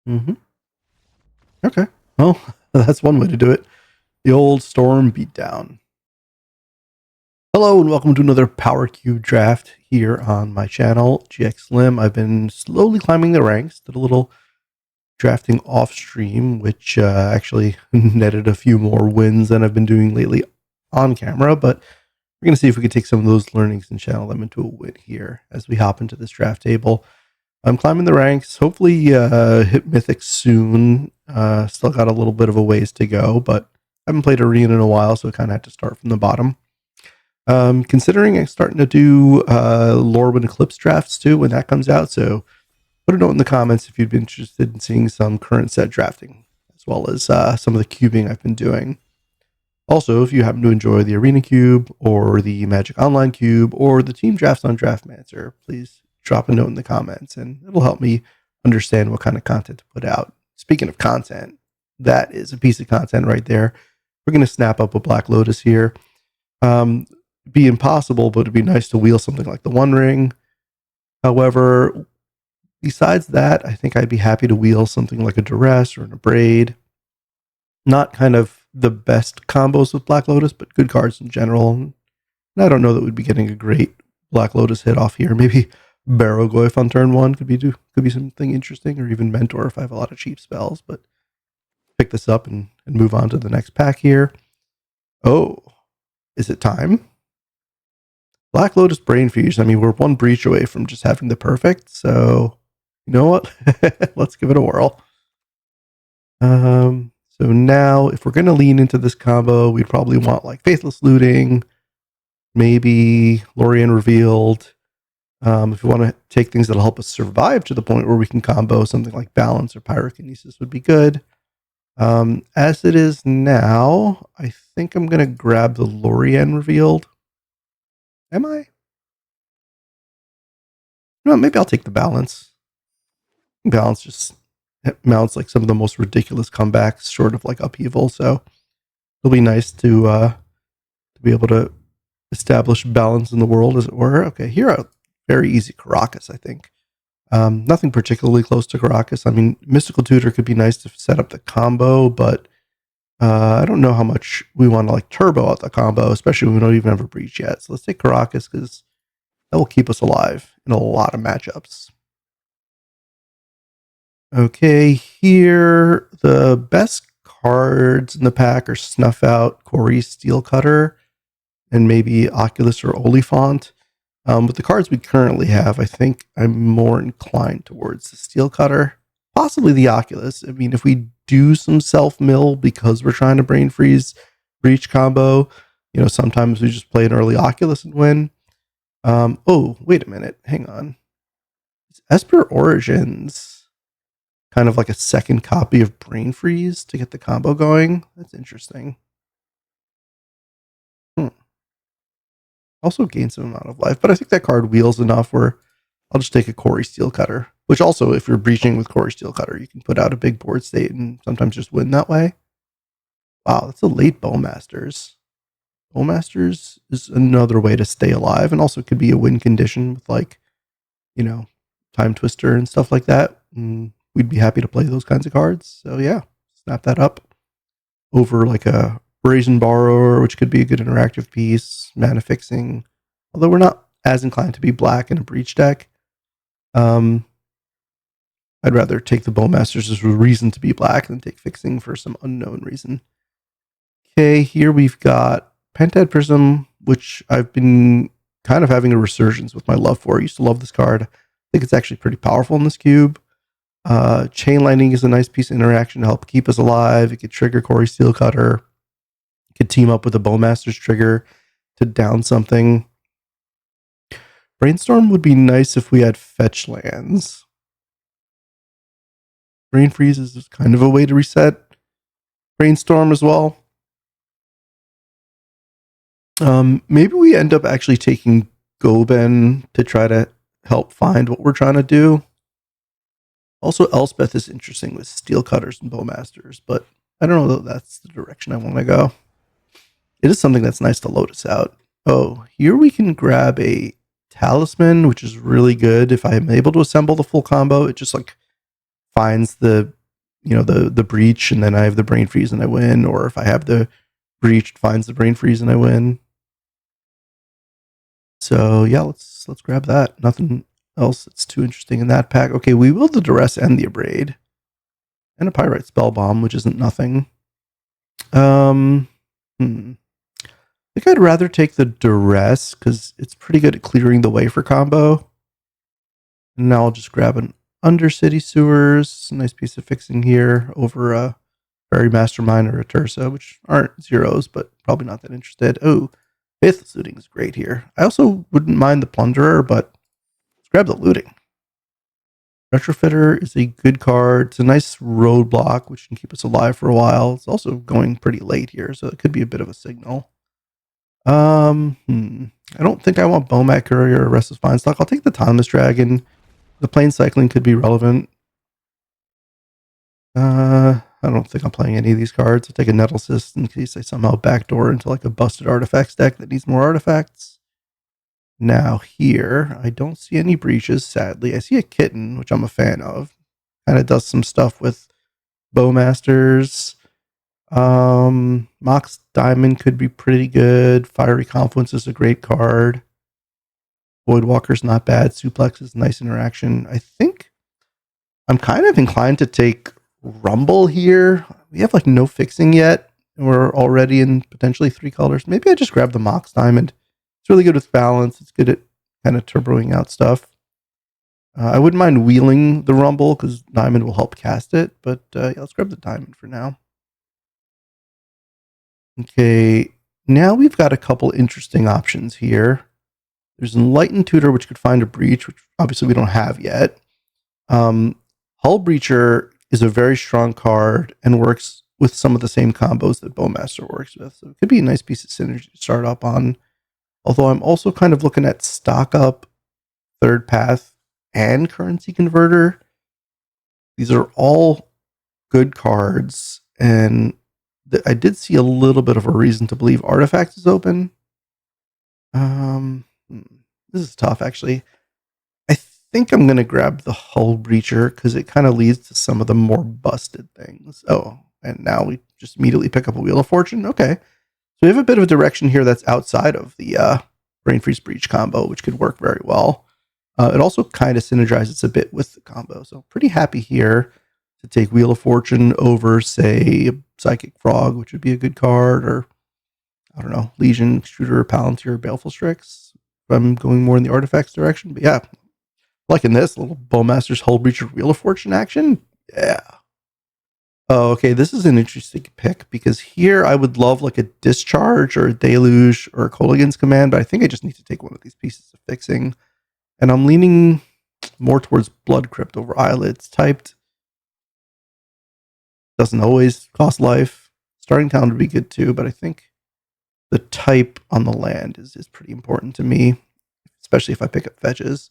Mm-hmm. Okay. Well, that's one way to do it. The old storm beatdown. Hello and welcome to another Power Cube draft here on my channel, GX Slim. I've been slowly climbing the ranks, did a little drafting off stream, which actually netted a few more wins than I've been doing lately on camera, but we're going to see if we can take some of those learnings and channel them into a win here as we hop into this draft table. I'm climbing the ranks, hopefully hit Mythic soon. Still got a little bit of a ways to go, but I haven't played Arena in a while, so I kind of had to start from the bottom. Considering I'm starting to do Lorwyn Eclipse drafts too when that comes out, so put a note in the comments if you'd be interested in seeing some current set drafting, as well as some of the cubing I've been doing. Also, if you happen to enjoy the Arena Cube, or the Magic Online Cube, or the team drafts on Draftmancer, please drop a note in the comments, and it'll help me understand what kind of content to put out. Speaking of content, that is a piece of content right there. We're going to snap up a Black Lotus here. Be impossible, but it'd be nice to wheel something like the One Ring. However, besides that, I think I'd be happy to wheel something like a Duress or an Abrade. Not kind of the best combos with Black Lotus, but good cards in general. And I don't know that we'd be getting a great Black Lotus hit off here. Maybe Barrogoyf on turn one could be something interesting, or even Mentor if I have a lot of cheap spells. But pick this up and move on to the next pack here. Oh, is it time? Black Lotus Brain Fusion. I mean, we're one breach away from just having the perfect. So, you know what? Let's give it a whirl. So now, if we're going to lean into this combo, we'd probably want like Faithless Looting, maybe Lorien Revealed. If we want to take things that'll help us survive to the point where we can combo, something like Balance or Pyrokinesis would be good. As it is now, I think I'm going to grab the Lorien Revealed. Am I? No, maybe I'll take the Balance. Balance just mounts like some of the most ridiculous comebacks short of like Upheaval, so it'll be nice to be able to establish balance in the world, as it were. Okay, here a very easy Caracas, I think. Nothing particularly close to Caracas. I mean, Mystical Tutor could be nice to set up the combo, but I don't know how much we want to like turbo out the combo, especially when we don't even have a breach yet. So let's take Caracas, because that will keep us alive in a lot of matchups. Okay, here the best cards in the pack are Snuff Out, Corey Steelcutter, and maybe Oculus or Oliphant. With the cards we currently have, I think I'm more inclined towards the Steelcutter, possibly the Oculus. I mean, if we do some self-mill because we're trying to brain freeze breach combo, you know, sometimes we just play an early Oculus and win. Oh, wait a minute. Hang on. Is Esper Origins kind of like a second copy of Brain Freeze to get the combo going? That's interesting. Also gain some amount of life, but I think that card wheels enough where I'll just take a Corey Steelcutter, which also, if you're breaching with Corey Steelcutter, you can put out a big board state and sometimes just win that way. Wow, that's a late Bowmasters. Bowmasters is another way to stay alive, and also could be a win condition with, like, you know, Time Twister and stuff like that. And we'd be happy to play those kinds of cards. So yeah, snap that up over like a Brazen Borrower, which could be a good interactive piece, mana fixing. Although we're not as inclined to be black in a breach deck. I'd rather take the Bowmasters as a reason to be black than take fixing for some unknown reason. Okay, here we've got Pentad Prism, which I've been kind of having a resurgence with my love for. I used to love this card. I think it's actually pretty powerful in this cube. Chain Lightning is a nice piece of interaction to help keep us alive. It could trigger Corey Steelcutter. It could team up with a Bowmaster's trigger to down something. Brainstorm would be nice if we had fetch lands. Brain Freeze is kind of a way to reset Brainstorm as well. Maybe we end up actually taking Goben to try to help find what we're trying to do. Also, Elspeth is interesting with Steelcutters and Bowmasters, but I don't know that that's the direction I want to go. It is something that's nice to Lotus out. Oh, here we can grab a Talisman, which is really good. If I'm able to assemble the full combo, it just like finds the breach, and then I have the brain freeze and I win, or if I have the breach, it finds the brain freeze and I win. So yeah, let's grab that. Nothing else that's too interesting in that pack. Okay, we will the duress and the abrade. And a pyrite spell bomb, which isn't nothing. I think I'd rather take the duress because it's pretty good at clearing the way for combo. And now I'll just grab an Undercity Sewers, a nice piece of fixing here over a Fairy Mastermind or a Tursa, which aren't zeros, but probably not that interested. Oh, Faithless Looting is great here. I also wouldn't mind the Plunderer, but let's grab the Looting. Retrofitter is a good card. It's a nice roadblock, which can keep us alive for a while. It's also going pretty late here, so it could be a bit of a signal. I don't think I want Bomat Courier or Restless Vinestock. I'll take the Autonomous Dragon. The plane cycling could be relevant. I don't think I'm playing any of these cards. I'll take a Nettle Cyst in case I somehow backdoor into like a busted artifacts deck that needs more artifacts. Now here, I don't see any breaches, sadly. I see a Kitten, which I'm a fan of. Kind of does some stuff with Bowmasters. Mox Diamond could be pretty good. Fiery Confluence is a great card. Voidwalker's not bad. Suplex is nice interaction. I think I'm kind of inclined to take Rumble here. We have like no fixing yet. And we're already in potentially 3 colors. Maybe I just grab the Mox Diamond. It's really good with balance. It's good at kind of turboing out stuff. I wouldn't mind wheeling the Rumble because Diamond will help cast it. But yeah, let's grab the Diamond for now. Okay, now we've got a couple interesting options here. There's Enlightened Tutor, which could find a breach, which obviously we don't have yet. Hull Breacher is a very strong card and works with some of the same combos that Bowmaster works with. So it could be a nice piece of synergy to start up on. Although I'm also kind of looking at Stock Up, Third Path, and Currency Converter. These are all good cards, and I did see a little bit of a reason to believe Artifact is open. This is tough, actually. I think I'm going to grab the Hull Breacher because it kind of leads to some of the more busted things. Oh, and now we just immediately pick up a Wheel of Fortune. Okay. So we have a bit of a direction here that's outside of the Brain Freeze Breach combo, which could work very well. It also kind of synergizes a bit with the combo. So pretty happy here to take Wheel of Fortune over, say, Psychic Frog, which would be a good card, or, I don't know, Legion, Extruder, Palantir, Baleful Strix. If I'm going more in the artifacts direction. But yeah, liking this little Bowmaster's Hull Breacher Wheel of Fortune action. Yeah. Oh, okay, this is an interesting pick because here I would love like a Discharge or a Deluge or a Kolaghan's Command, but I think I just need to take one of these pieces of fixing. And I'm leaning more towards Blood Crypt over Eyelids. Typed doesn't always cost life. Starting Town would be good too, but I think the type on the land is pretty important to me, especially if I pick up fetches.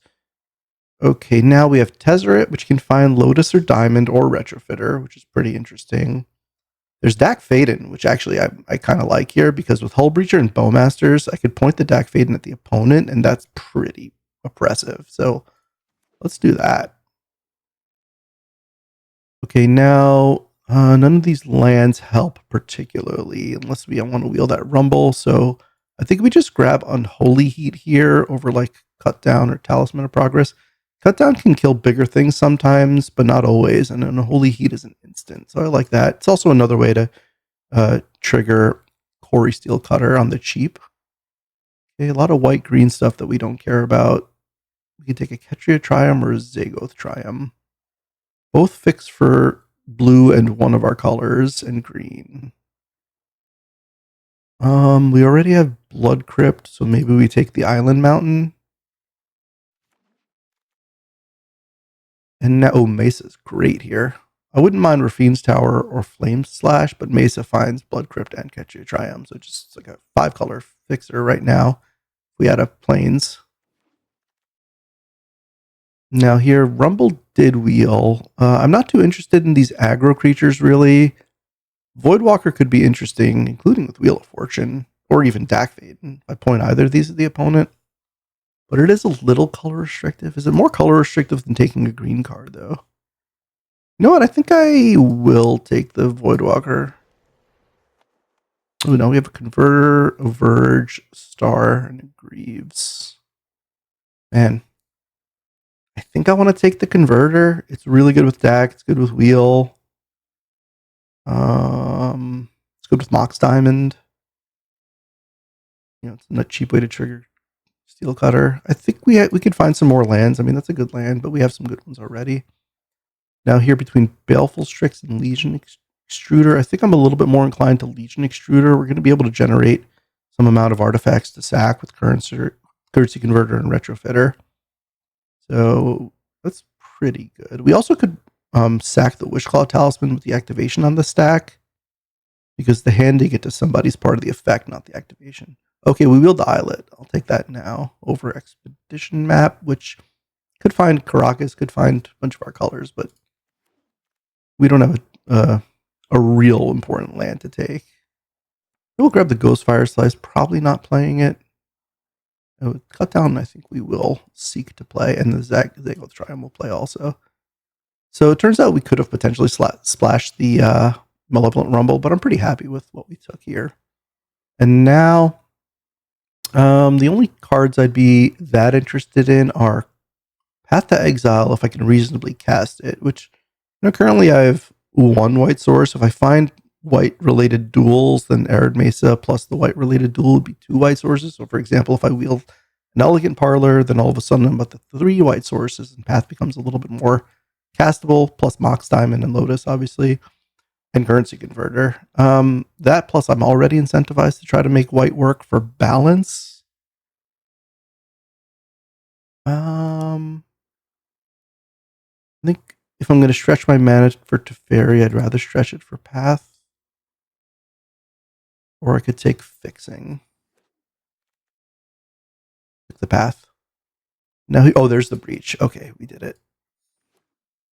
Okay, now we have Tezzeret, which can find Lotus or Diamond or Retrofitter, which is pretty interesting. There's Dak Faden, which actually I kind of like here because with Hull Breacher and Bowmasters, I could point the Dak Faden at the opponent, and that's pretty oppressive. So let's do that. Okay, now none of these lands help particularly unless we want to wheel that Rumble. So I think we just grab Unholy Heat here over like Cut Down or Talisman of Progress. Cut Down can kill bigger things sometimes, but not always. And Unholy Heat is an instant. So I like that. It's also another way to trigger Quarry Steel Cutter on the cheap. Okay, a lot of white-green stuff that we don't care about. We can take a Ketria Triumph or a Zagoth Triumph. Both fix for blue and one of our colors and green. We already have Blood Crypt, so maybe we take the Island Mountain. And now, oh, Mesa's great here. I wouldn't mind Rafine's Tower or Flame Slash, but Mesa finds Blood Crypt and Ketria Triumph, so just like a 5-color fixer right now. We had a Plains. Now here, Rumble did wheel. I'm not too interested in these aggro creatures, really. Voidwalker could be interesting, including with Wheel of Fortune, or even Dak Faden. I point either of these at the opponent. But it is a little color restrictive. Is it more color restrictive than taking a green card, though? You know what? I think I will take the Voidwalker. Oh, no, we have a Converter, a Verge, Star, and a Greaves. Man, I think I want to take the Converter. It's really good with deck. It's good with Wheel. It's good with Mox Diamond. You know, it's a cheap way to trigger Steel Cutter. I think we could find some more lands. I mean, that's a good land, but we have some good ones already. Now here between Baleful Strix and Legion Extruder, I think I'm a little bit more inclined to Legion Extruder. We're going to be able to generate some amount of artifacts to sack with Currency Converter and Retrofitter. So that's pretty good. We also could sack the Wishclaw Talisman with the activation on the stack, because the hand dig it to somebody's part of the effect, not the activation. Okay, we will dial it. I'll take that now over Expedition Map, which could find Caracas, could find a bunch of our colors, but we don't have a real important land to take. We'll grab the Ghostfire Slice, probably not playing it. Cut Down, I think we will seek to play, and the Zagoth Triumph will play also. So it turns out we could have potentially splashed the Malevolent Rumble, but I'm pretty happy with what we took here. And now, the only cards I'd be that interested in are Path to Exile, if I can reasonably cast it, which, you know, currently I have one white source. If I find white-related duels, then Arid Mesa plus the white-related duel would be 2 white sources. So, for example, if I wield an Elegant Parlor, then all of a sudden I'm about the 3 white sources, and Path becomes a little bit more castable, plus Mox Diamond and Lotus, obviously, and Currency Converter. That plus I'm already incentivized to try to make white work for balance. I think if I'm going to stretch my mana for Teferi, I'd rather stretch it for Path. Or I could take Fixing. Take the Path. Now, oh, there's the Breach. Okay, we did it.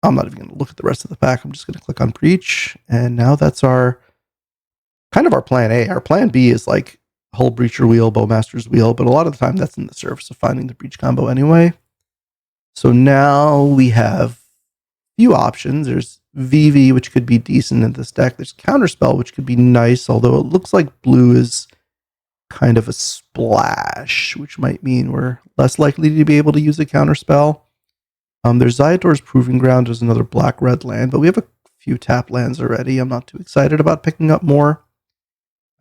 I'm not even going to look at the rest of the pack. I'm just going to click on Breach. And now that's our kind of our plan A. Our plan B is like Hull Breacher Wheel, Bowmaster's Wheel, but a lot of the time that's in the service of finding the Breach combo anyway. So now we have a few options. There's VV, which could be decent in this deck. There's Counterspell, which could be nice, although it looks like blue is kind of a splash, which might mean we're less likely to be able to use a Counterspell. There's Zayador's Proving Ground. There's another black-red land, but we have a few tap lands already. I'm not too excited about picking up more.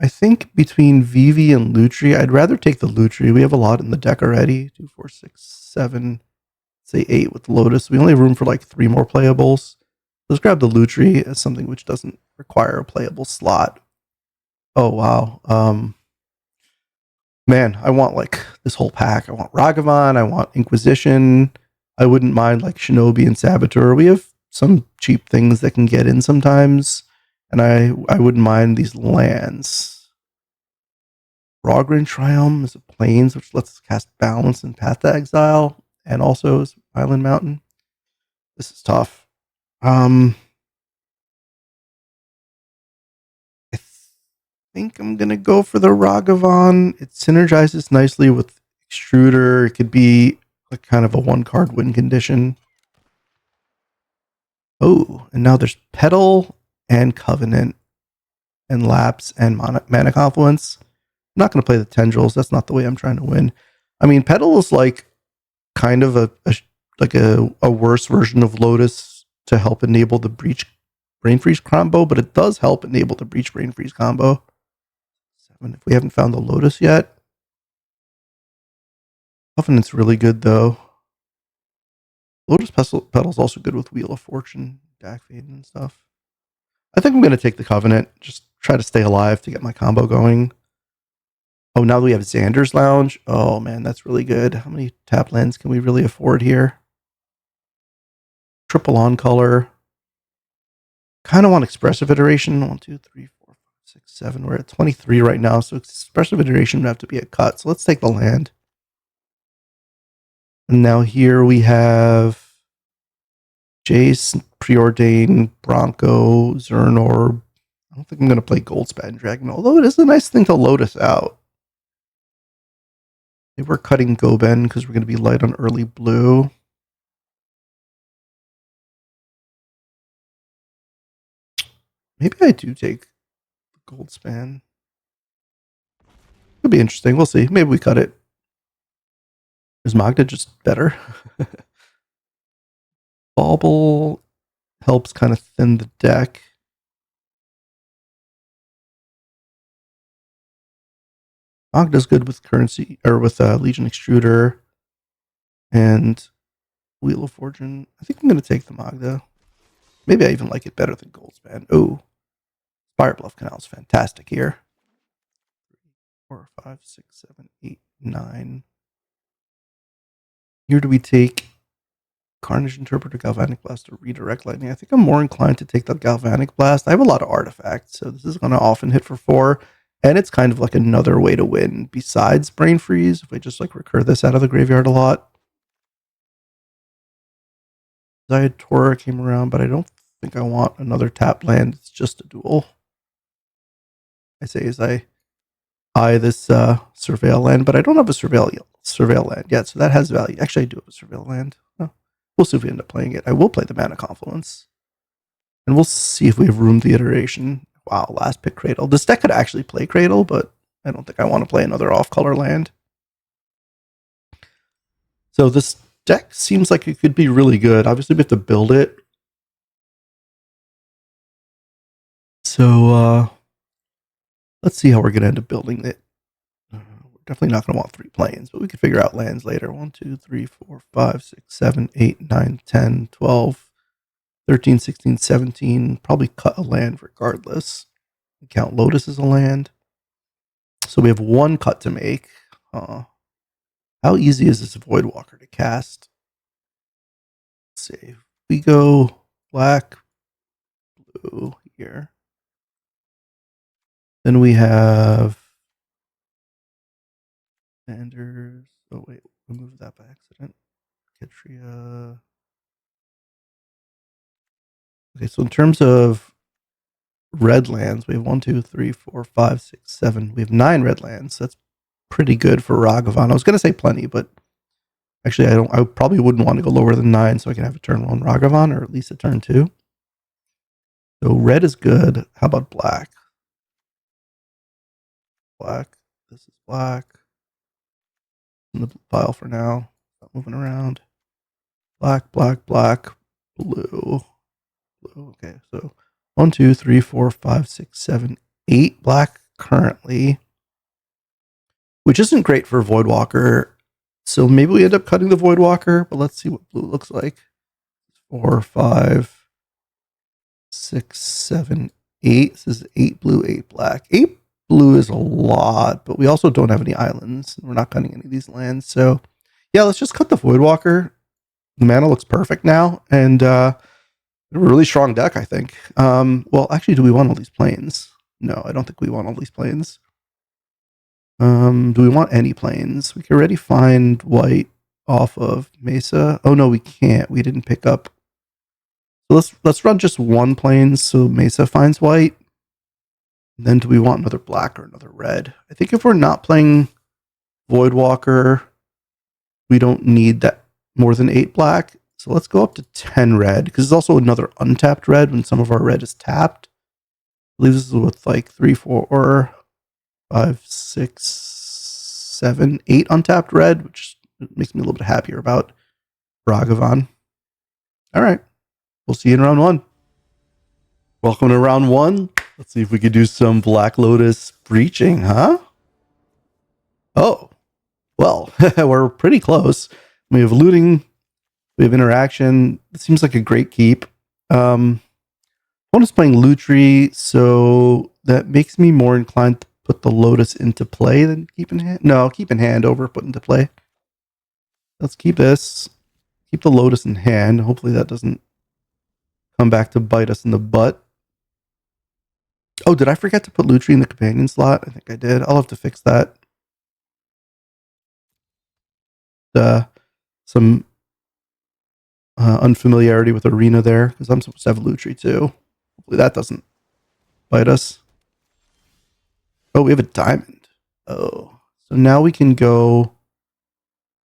I think between VV and Lutri, I'd rather take the Lutri. We have a lot in the deck already. 2, 4, 6, 7, say 8 with Lotus. We only have room for like 3 more playables. Let's grab the Lutri as something which doesn't require a playable slot. Oh, wow. Man, I want like this whole pack. I want Ragavan. I want Inquisition. I wouldn't mind like Shinobi and Saboteur. We have some cheap things that can get in sometimes. And I wouldn't mind these lands. Rogran Triumph is a Plains, which lets us cast Balance and Path to Exile. And also is Island Mountain. This is tough. I think I'm going to go for the Ragavan. It synergizes nicely with Extruder. It could be like kind of a 1-card win condition. Oh, and now there's Petal and Covenant and Lapse and Mana Confluence. I'm not going to play the Tendrils. That's not the way I'm trying to win. I mean, Petal is like kind of a worse version of Lotus to help enable the Breach Brain Freeze combo, but it does help enable the Breach Brain Freeze combo. 7 if we haven't found the Lotus yet. Covenant's really good though. Lotus Petal's also good with Wheel of Fortune, Dak Fade and stuff. I think I'm going to take the Covenant. Just try to stay alive to get my combo going. Oh, now we have Xander's Lounge. Oh, man, that's really good. How many tap lands can we really afford here? Triple on color. Kind of want Expressive Iteration. 1, 2, 3, 4, 5, 6, 7. We're at 23 right now, so Expressive Iteration would have to be a cut. So let's take the land. And now here we have Jace, Preordain, Bronco, Zernorb. I don't think I'm going to play Goldspan Dragon, although it is a nice thing to Lotus out. Maybe we're cutting Goben because we're going to be light on early blue. Maybe I do take the gold span. Could be interesting. We'll see. Maybe we cut it. Is Magda just better? Bauble helps kind of thin the deck. Magda's good with currency or with Legion Extruder and Wheel of Fortune. I think I'm going to take the Magda. Maybe I even like it better than Goldspan. Oh, Spire Bluff Canal is fantastic here. 4, 5, 6, 7, 8, 9. Here do we take Carnage Interpreter, Galvanic Blast, or Redirect Lightning? I think I'm more inclined to take the Galvanic Blast. I have a lot of artifacts, so this is going to often hit for 4. And it's kind of like another way to win besides Brain Freeze. If I just like recur this out of the graveyard a lot. Ziatora came around, but I don't think I want another tap land. It's just a duel. I say as I eye this Surveil land, but I don't have a Surveil land yet, so that has value. Actually, I do have a Surveil land. Oh, we'll see if we end up playing it. I will play the Mana Confluence. And we'll see if we have room the iteration. Wow, last pick Cradle. This deck could actually play Cradle, but I don't think I want to play another off-color land. So this deck seems like it could be really good. Obviously, we have to build it. So let's see how we're going to end up building it. We're definitely not going to want 3 planes, but we could figure out lands later. 1, 2, 3, 4, 5, 6, 7, 8, 9, 10, 12, 13, 16, 17. Probably cut a land regardless. Count Lotus as a land. So we have 1 cut to make. How easy is this Voidwalker to cast? Let's see. If we go black, blue here. Then we have Sanders. Oh, wait. Remove that by accident. Ketria. Okay, so in terms of red lands, we have 1, 2, 3, 4, 5, 6, 7. We have 9 red lands. That's pretty good for Ragavan. I was going to say plenty, but actually I probably wouldn't want to go lower than 9 so I can have a turn 1 Ragavan or at least a turn 2. So red is good. How about black? Black. This is black. In the pile for now. Not moving around. Black, black, black, blue. Blue. Okay, so 1, 2, 3, 4, 5, 6, 7, 8 black currently, which isn't great for Voidwalker. So maybe we end up cutting the Voidwalker, but let's see what blue looks like. 4, 5, 6, 7, 8. This is 8 blue, 8 black. 8 blue is a lot, but we also don't have any islands. We're not cutting any of these lands. So yeah, let's just cut the Voidwalker. The mana looks perfect now, and a really strong deck, I think. Well, actually, do we want all these planes? No, I don't think we want all these planes. Do we want any planes? We can already find white off of Mesa. Oh no, we can't. We didn't pick up. So let's run just 1 plane so Mesa finds white. And then do we want another black or another red? I think if we're not playing Voidwalker, we don't need that more than 8 black. So let's go up to 10 red, because there's also another untapped red when some of our red is tapped. Leaves us with like 3, 4, 5, 6, 7, 8 untapped red, which makes me a little bit happier about Ragavan. All right. We'll see you in round 1. Welcome to round 1. Let's see if we could do some Black Lotus breaching, huh? Oh, well, we're pretty close. We have looting. We have interaction. It seems like a great keep. Opponent's playing Lutri, so that makes me more inclined to put the Lotus into play than keep in hand. No, keep in hand over put into play. Let's keep this. Keep the Lotus in hand. Hopefully that doesn't come back to bite us in the butt. Oh, did I forget to put Lutri in the companion slot? I think I did. I'll have to fix that. Some unfamiliarity with Arena there, because I'm supposed to have Lutri too. Hopefully that doesn't bite us. Oh, we have a diamond. Oh, so now we can go.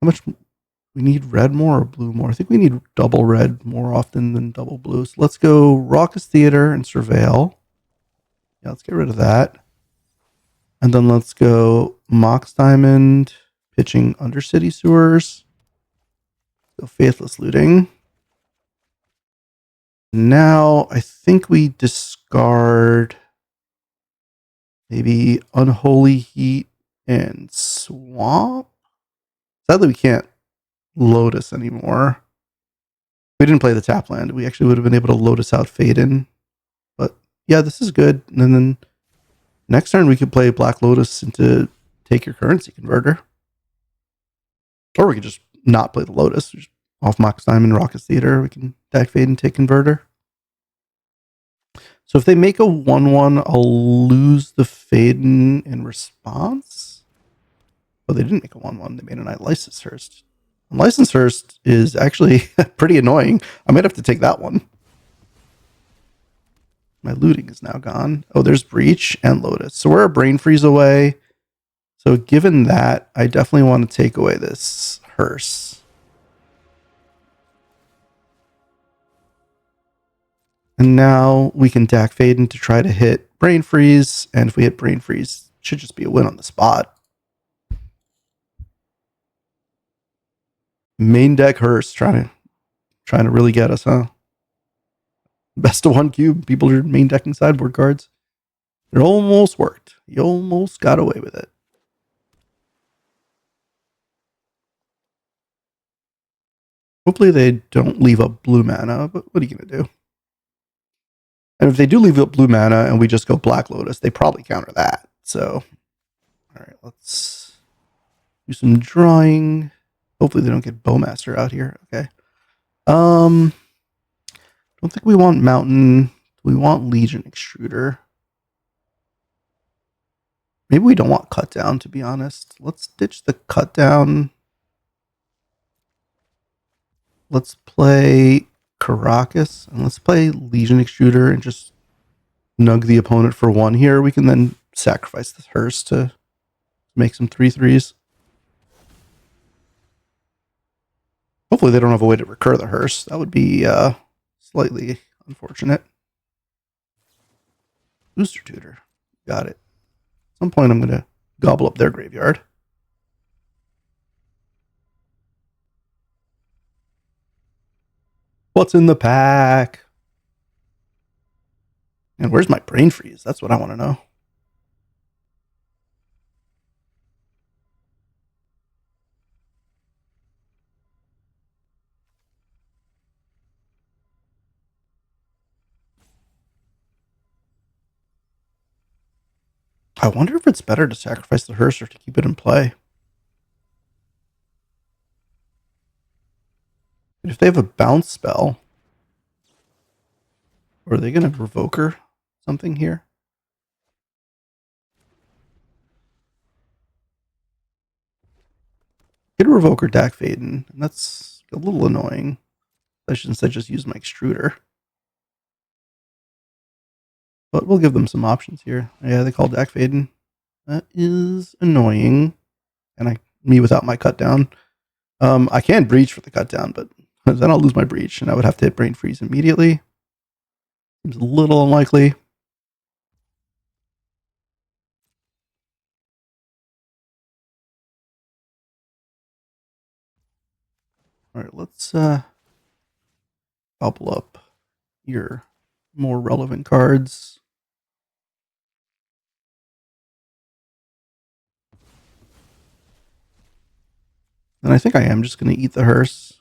How much we need? Red more or blue more? I think we need double red more often than double blue. So let's go Raucous Theater and Surveil. Yeah, let's get rid of that. And then let's go Mox Diamond, pitching Undercity Sewers. Go Faithless Looting. Now I think we discard maybe Unholy Heat and Swamp. Sadly, we can't Lotus anymore. If we didn't play the tap land, we actually would have been able to Lotus out Faden. But yeah, this is good. And then next turn we could play Black Lotus into take your currency converter. Or we could just not play the Lotus. Just off Mox Diamond, Raucous Theater. We can deck Fade and take converter. So if they make a 1/1, I'll lose the Faden in response. But they didn't make a 1/1. They made a Night License Hearst. And License Hearst is actually pretty annoying. I might have to take that one. My looting is now gone. Oh, there's Breach and Lotus. So we're a Brain Freeze away. So given that, I definitely want to take away this Hearse. And now we can Dak Faden to try to hit Brain Freeze. And if we hit Brain Freeze, it should just be a win on the spot. Main deck Hearse trying to really get us, huh? Best of one cube. People are main decking sideboard cards. It almost worked. You almost got away with it. Hopefully they don't leave up blue mana, but what are you going to do? And if they do leave up blue mana and we just go Black Lotus, they probably counter that. So, all right, let's do some drawing. Hopefully they don't get Bowmaster out here. Okay. Don't think we want Mountain. We want Legion Extruder. Maybe we don't want Cut Down, to be honest. Let's ditch the Cut Down. Let's play Caracas and let's play Legion Extruder and just nug the opponent for 1 here. We can then sacrifice the Hearse to make some 3/3s. Hopefully they don't have a way to recur the Hearse. That would be slightly unfortunate. Booster Tutor. Got it. At some point I'm going to gobble up their graveyard. What's in the pack? And where's my Brain Freeze? That's what I want to know. I wonder if it's better to sacrifice the Hearse or to keep it in play. And if they have a bounce spell, are they going to Revoker something here? Get a Revoker Dak Faden, and that's a little annoying. I should instead just use my Extruder. But we'll give them some options here. Yeah, they call Dak Faden. That is annoying. And me without my Cut Down. I can Breach for the Cut Down, but then I'll lose my Breach, and I would have to hit Brain Freeze immediately. Seems a little unlikely. All right, let's bubble up your more relevant cards. And I think I am just going to eat the Hearse.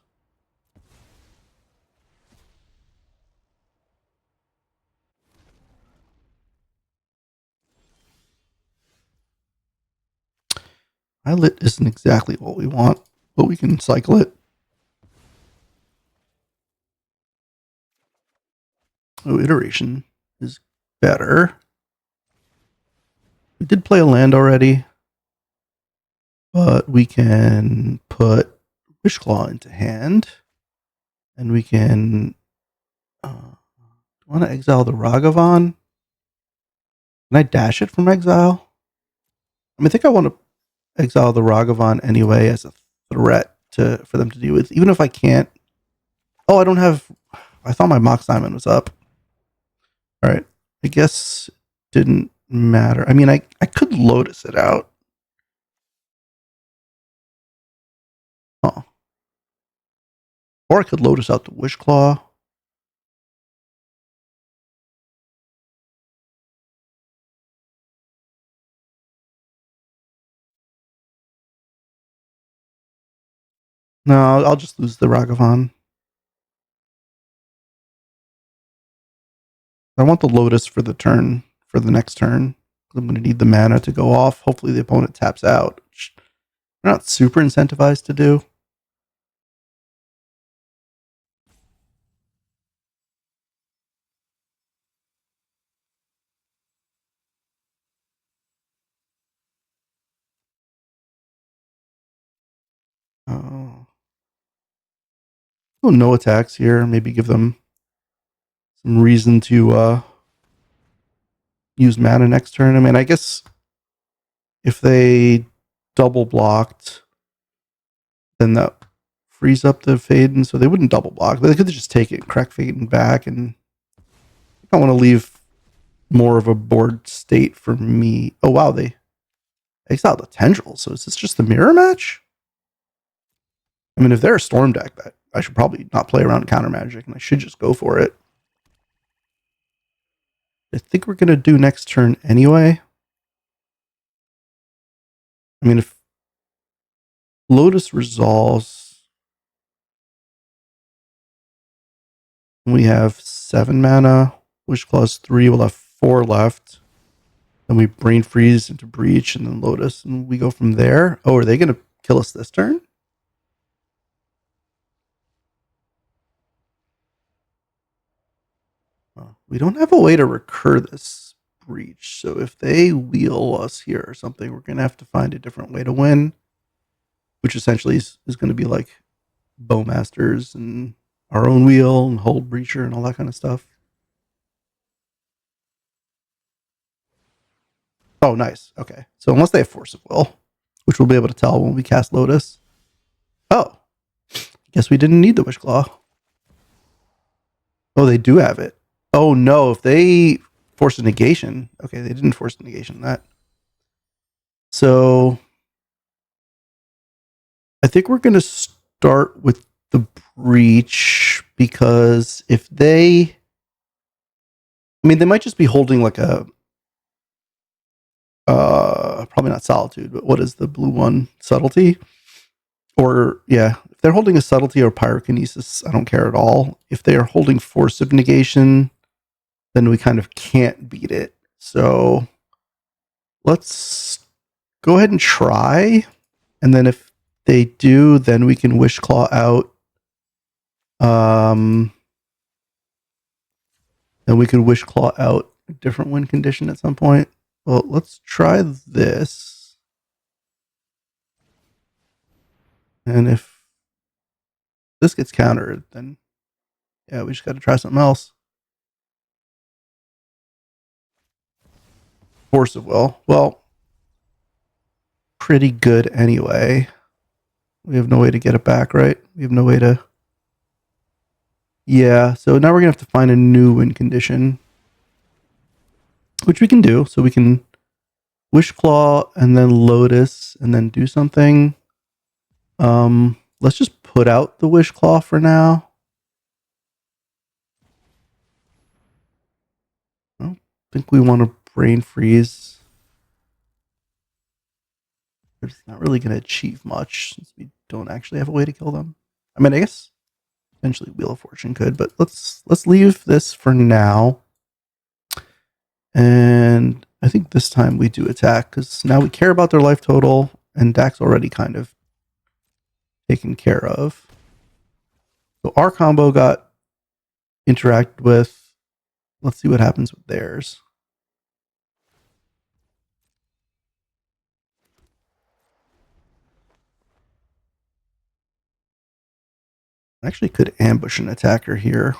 Islet isn't exactly what we want, but we can cycle it. Oh, Iteration is better. We did play a land already, but we can put Wishclaw into hand, and we can want to exile the Ragavan. Can I dash it from exile? I think I want to exile the Ragavan anyway as a threat for them to deal with, even if I can't. Oh, I don't have. I thought my Mox Diamond was up. All right, I guess didn't matter. I mean, I could Lotus it out. Huh. Or I could Lotus out the Wish Claw. No, I'll just lose the Ragavan. I want the Lotus for the turn, for the next turn. I'm going to need the mana to go off. Hopefully the opponent taps out, which they're not super incentivized to do. Oh, no attacks here. Maybe give them some reason to use mana next turn. I mean, I guess if they double blocked, then that frees up the Faden, so they wouldn't double block. They could just take it and crack Faden back, and I want to leave more of a board state for me. Oh wow, they exiled the Tendrils, so is this just the mirror match? I mean, if they're a Storm deck, that I should probably not play around counter magic, and I should just go for it. I think we're gonna do next turn anyway. I mean, if Lotus resolves, we have 7 mana. Wish Claw's 3. We'll have 4 left. Then we Brain Freeze into Breach and then Lotus, and we go from there. Oh, are they going to kill us this turn? We don't have a way to recur this Breach, so if they wheel us here or something, we're going to have to find a different way to win, which essentially is going to be like Bowmasters and our own wheel and Hold Breacher and all that kind of stuff. Oh, nice. Okay. So unless they have Force of Will, which we'll be able to tell when we cast Lotus. Oh, guess we didn't need the Wish Claw. Oh, they do have it. Oh no, if they force a negation. Okay, they didn't force a negation that. So I think we're going to start with the Breach, because if they, I mean, they might just be holding like a, probably not Solitude, but what is the blue one? Subtlety? Or, yeah, if they're holding a Subtlety or Pyrokinesis, I don't care at all. If they are holding Force of Negation, then we kind of can't beat it. So let's go ahead and try. And then if they do, then we can Wish Claw out. Then we could Wish Claw out a different win condition at some point. Well, let's try this. And if this gets countered, then yeah, we just got to try something else. Force of Will. Well, pretty good anyway. We have no way to get it back, right? We have no way to... Yeah, so now we're going to have to find a new win condition, which we can do. So we can Wish Claw and then Lotus and then do something. Let's just put out the Wish Claw for now. I don't think we want to Brain Freeze. It's not really going to achieve much since we don't actually have a way to kill them. I mean, I guess eventually Wheel of Fortune could, but let's leave this for now. And I think this time we do attack, because now we care about their life total, and Dak's already kind of taken care of. So our combo got interacted with. Let's see what happens with theirs. I actually could ambush an attacker here.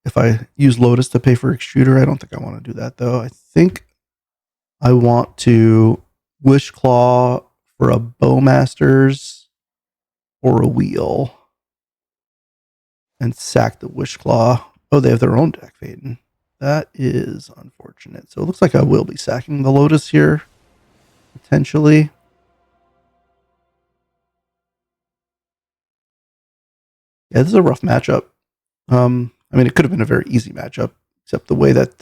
If I use Lotus to pay for Extruder, I don't think I want to do that, though. I think I want to Wish Claw for a Bowmasters or a Wheel and sack the Wish Claw. Oh, they have their own deck, Faden. That is unfortunate. So it looks like I will be sacking the Lotus here, potentially. Yeah, this is a rough matchup. I mean, it could have been a very easy matchup, except the way that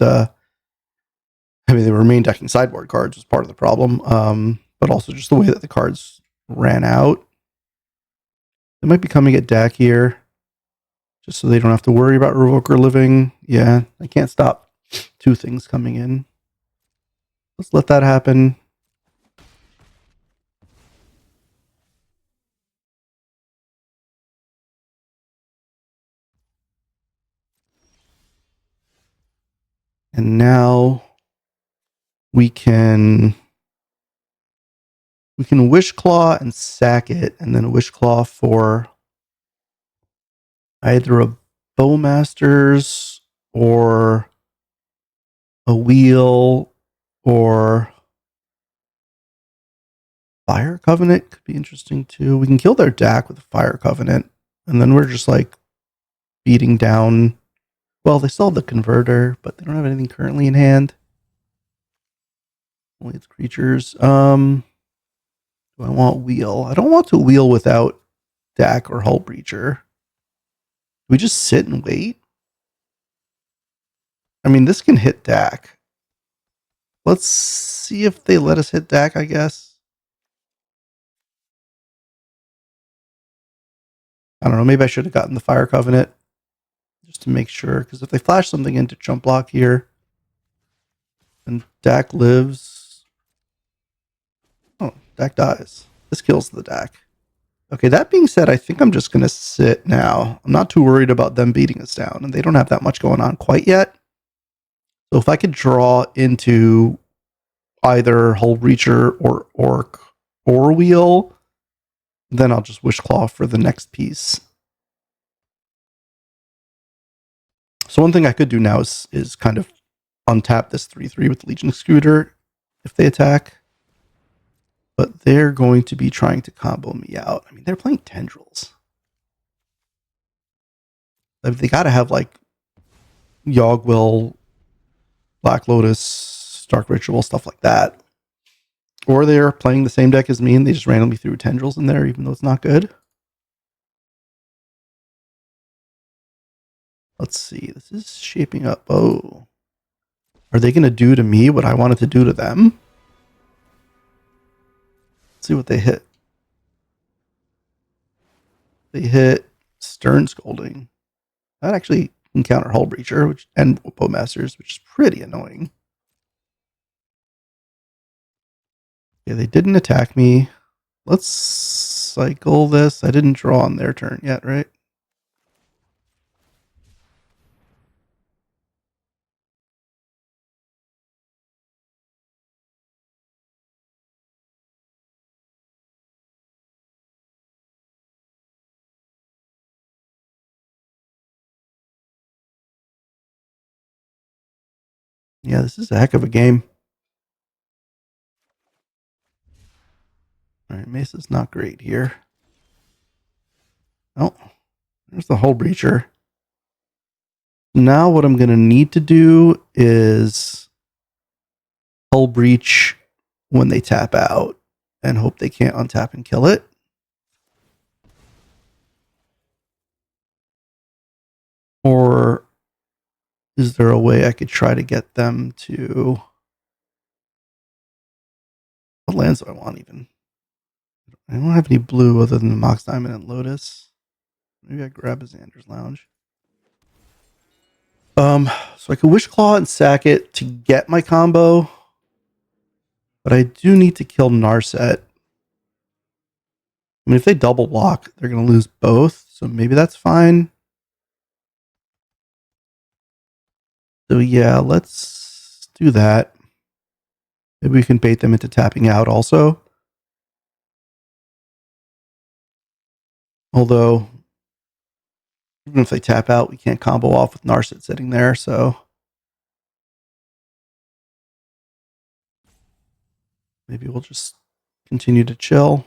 they were main decking sideboard cards was part of the problem. But also just the way that the cards ran out. They might be coming at deck here, just so they don't have to worry about Revoker living. Yeah, I can't stop two things coming in. Let's let that happen. And now we can Wish Claw and sack it, and then Wish Claw for either a Bowmasters or a Wheel or Fire Covenant could be interesting too. We can kill their DAC with a Fire Covenant, and then we're just like beating down. Well, they still have the converter, but they don't have anything currently in hand. Only its creatures. Do I want Wheel? I don't want to Wheel without DAC or Hull Breacher. Do we just sit and wait? I mean, this can hit DAC. Let's see if they let us hit DAC, I guess. I don't know. Maybe I should have gotten the Fire Covenant just to make sure. Because if they flash something into Chump Block here and DAC lives. Oh, DAC dies. This kills the DAC. Okay, that being said, I think I'm just going to sit now. I'm not too worried about them beating us down. And they don't have that much going on quite yet. So if I could draw into either Hull Breacher or Orc or Wheel, then I'll just Wish Claw for the next piece. So one thing I could do now is kind of untap this 3/3 with Legion Excluder if they attack. But they're going to be trying to combo me out. I mean, they're playing Tendrils. They got to have like Yogg-Will, Black Lotus, Dark Ritual, stuff like that. Or they're playing the same deck as me and they just randomly threw Tendrils in there, even though it's not good. Let's see. This is shaping up. Oh. Are they going to do to me what I wanted to do to them? Let's see what they hit. They hit Stern Scolding. That actually can counter Hull Breacher and Bowmasters, which is pretty annoying. Okay, they didn't attack me. Let's cycle this. I didn't draw on their turn yet, right? Yeah, this is a heck of a game. All right, Mesa's not great here. Oh, there's the Hull Breacher. Now what I'm going to need to do is Hull Breach when they tap out and hope they can't untap and kill it. Or is there a way I could try to get them to... What lands do I want even? I don't have any blue other than the Mox Diamond and Lotus. Maybe I grab a Xander's Lounge. So I could Wish Claw and sack it to get my combo. But I do need to kill Narset. I mean, if they double block, they're going to lose both. So maybe that's fine. So yeah, let's do that. Maybe we can bait them into tapping out also. Although, even if they tap out, we can't combo off with Narset sitting there. So maybe we'll just continue to chill.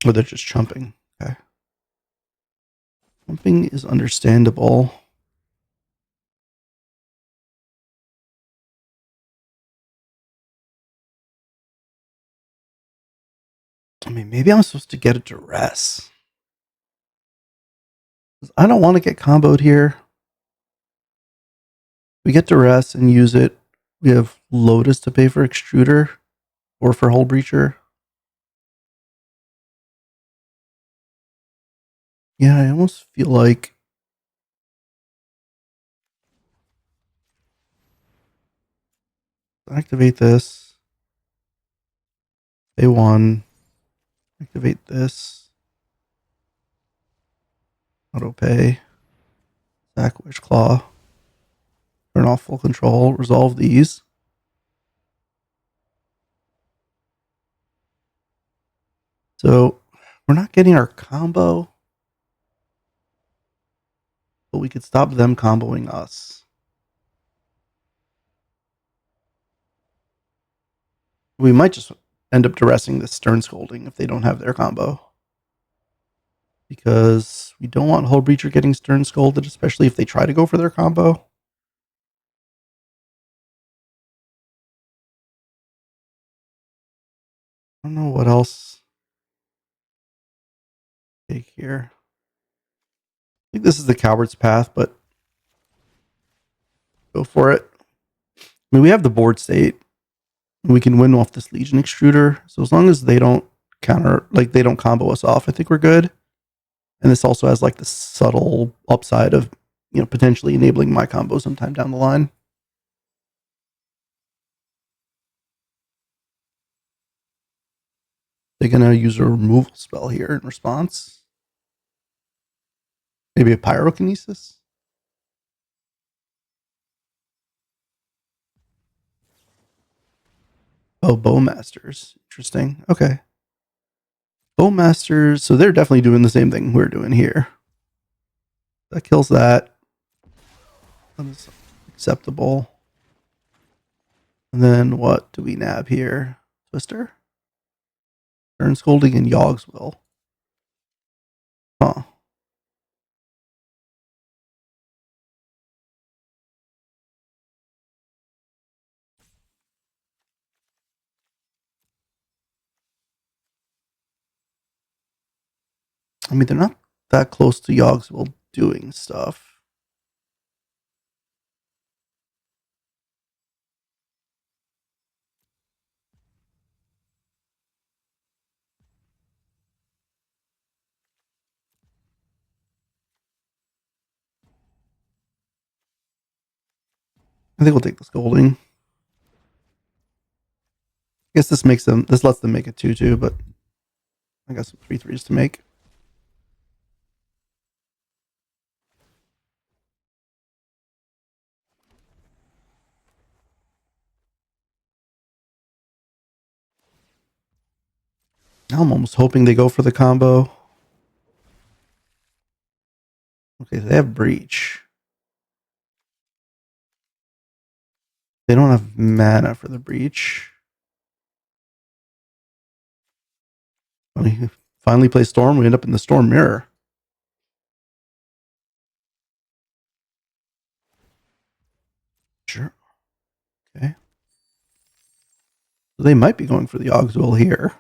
Or they're just chumping. Okay. Chumping is understandable. I mean, maybe I'm supposed to get a duress. I don't want to get comboed here. We get duress and use it. We have Lotus to pay for extruder or for hull breacher. Yeah, I almost feel like activate this. A1. Activate this. Auto pay. Sack Witch Claw. Turn off full control. Resolve these. So we're not getting our combo, but we could stop them comboing us. We might just end up duressing this Stern Scolding if they don't have their combo. Because we don't want Hull Breacher getting Stern Scolded, especially if they try to go for their combo. I don't know what else to take here. I think this is the coward's path, but go for it. I mean, we have the board state. We can win off this Legion Extruder. So as long as they don't counter, like they don't combo us off, I think we're good. And this also has like the subtle upside of, potentially enabling my combo sometime down the line. They're going to use a removal spell here in response. Maybe a pyrokinesis. Oh, Bowmasters. Interesting. Okay. Bowmasters. So they're definitely doing the same thing we're doing here. That kills that. That is acceptable. And then what do we nab here? Twister? Stern Scolding and Yogg's Will. Huh. I mean, they're not that close to Yogg's Will doing stuff. I think we'll take the Scolding. I guess this lets them make a 2-2, but I got some 3-3s to make. Now I'm almost hoping they go for the combo. Okay, they have Breach. They don't have mana for the Breach. When we finally play Storm, we end up in the Storm Mirror. Sure. Okay. So they might be going for the Yogg's Will here,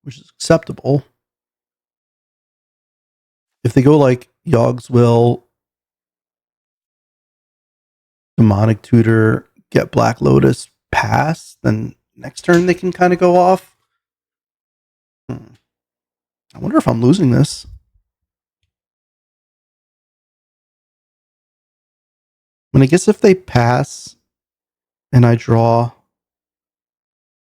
which is acceptable. If they go like Yogg's Will, Demonic Tutor, get Black Lotus, pass, then next turn they can kind of go off. I wonder if I'm losing this. I mean, I guess if they pass and I draw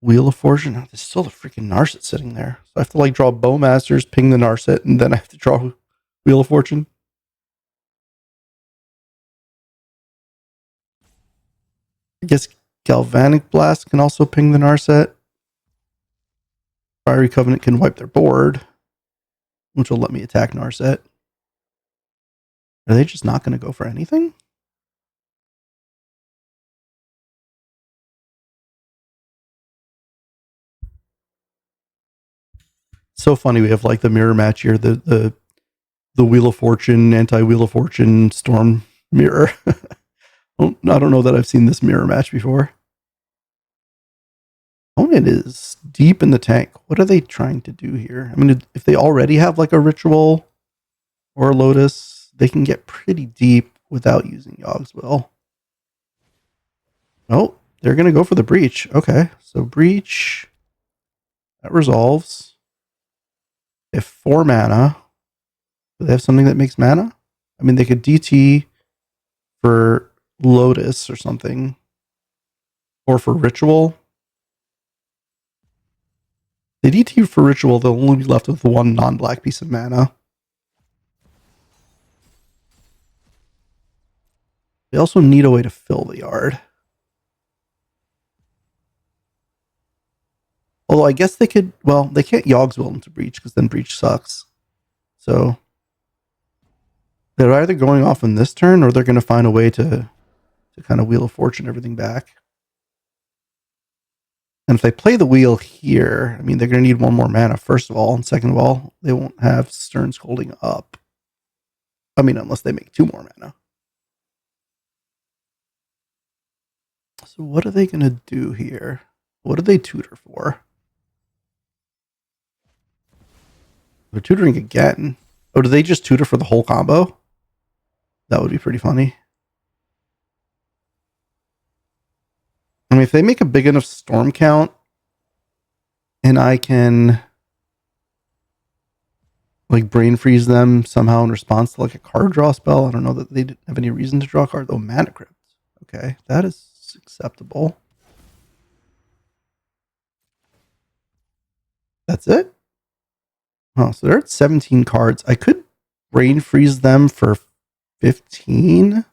Wheel of Fortune, there's still the freaking Narset sitting there. So I have to like draw Bowmasters, ping the Narset, and then I have to draw Wheel of Fortune. I guess Galvanic Blast can also ping the Narset. Fiery Covenant can wipe their board, which will let me attack Narset. Are they just not going to go for anything? So funny we have like the mirror match here, the Wheel of Fortune, anti-Wheel of Fortune Storm mirror. I don't know that I've seen this mirror match before. Opponent is deep in the tank. What are they trying to do here? I mean, if they already have like a ritual or a lotus, they can get pretty deep without using Yogg's Will. Oh, they're going to go for the breach. Okay, so breach. That resolves. If 4 mana, do they have something that makes mana? I mean, they could DT for Lotus or something. Or for Ritual. They DT for Ritual, they'll only be left with 1 non-black piece of mana. They also need a way to fill the yard. Although I guess they could, well, they can't Yogg's Will into Breach because then Breach sucks. So they're either going off on this turn or they're going to find a way to kind of Wheel of Fortune everything back. And if they play the wheel here, I mean, they're going to need 1 more mana, first of all. And second of all, they won't have Stern Scolding up. I mean, unless they make 2 more mana. So what are they going to do here? What do they tutor for? They're tutoring again. Oh, do they just tutor for the whole combo? That would be pretty funny. I mean, if they make a big enough storm count and I can like brain freeze them somehow in response to like a card draw spell, I don't know that they didn't have any reason to draw a card. Oh, Mana Crypt. Okay, that is acceptable. That's it? Oh, so they're at 17 cards. I could brain freeze them for 15.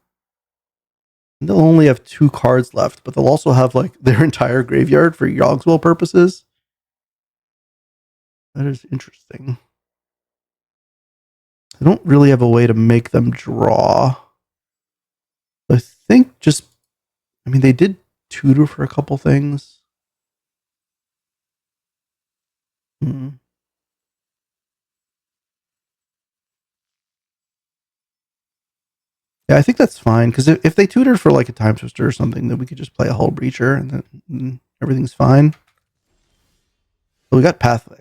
They'll only have 2 cards left, but they'll also have like their entire graveyard for Yogg's Will purposes. That is interesting. I don't really have a way to make them draw. I think just, I mean, they did tutor for a couple things. Yeah, I think that's fine, because if they tutor for like a Time Twister or something, then we could just play a Hull Breacher and then everything's fine. So we got Path to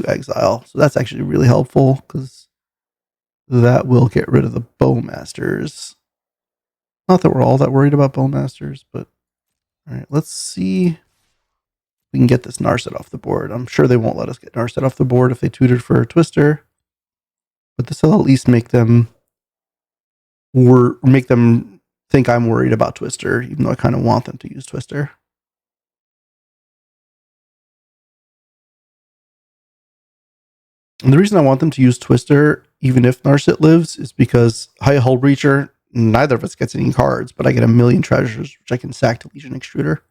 Exile. So that's actually really helpful, because that will get rid of the Bowmasters. Not that we're all that worried about Bowmasters, but all right, let's see if we can get this Narset off the board. I'm sure they won't let us get Narset off the board if they tutored for a Twister, but this will at least make them think I'm worried about Twister, even though I kind of want them to use Twister. And the reason I want them to use Twister, even if Narset lives, is because High Hull Breacher, neither of us gets any cards, but I get 1,000,000 treasures, which I can sack to Legion Extruder.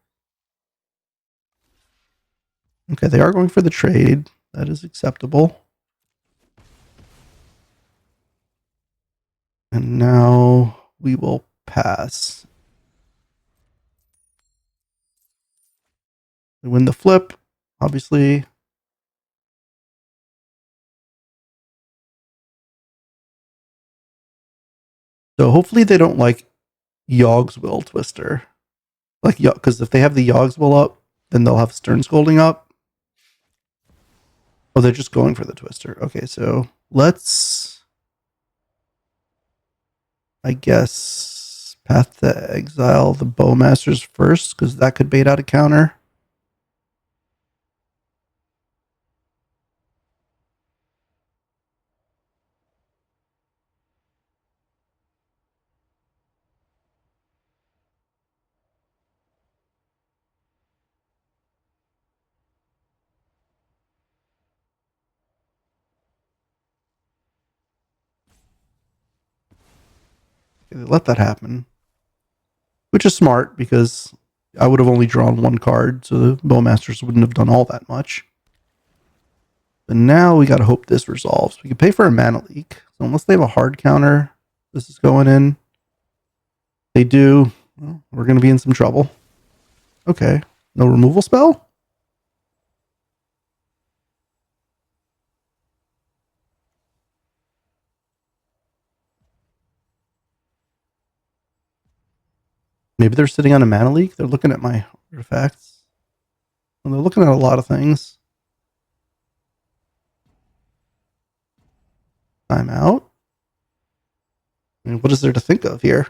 Okay, they are going for the trade. That is acceptable. And now we will pass. We win the flip, obviously. So hopefully they don't like Yogg's Will Twister. Like, because if they have the Yogg's Will up, then they'll have Stern Scolding up. Oh, they're just going for the Twister. Okay, so let's, I guess, Path to Exile the Bowmasters first, because that could bait out a counter. Let that happen, which is smart because I would have only drawn 1 card, so the Bowmasters wouldn't have done all that much. But now we got to hope this resolves. We could pay for a mana leak, so unless they have a hard counter, this is going in. They do, well, we're going to be in some trouble. Okay, no removal spell? Maybe they're sitting on a mana leak. They're looking at my artifacts. Well, they're looking at a lot of things. Time out. I mean, what is there to think of here?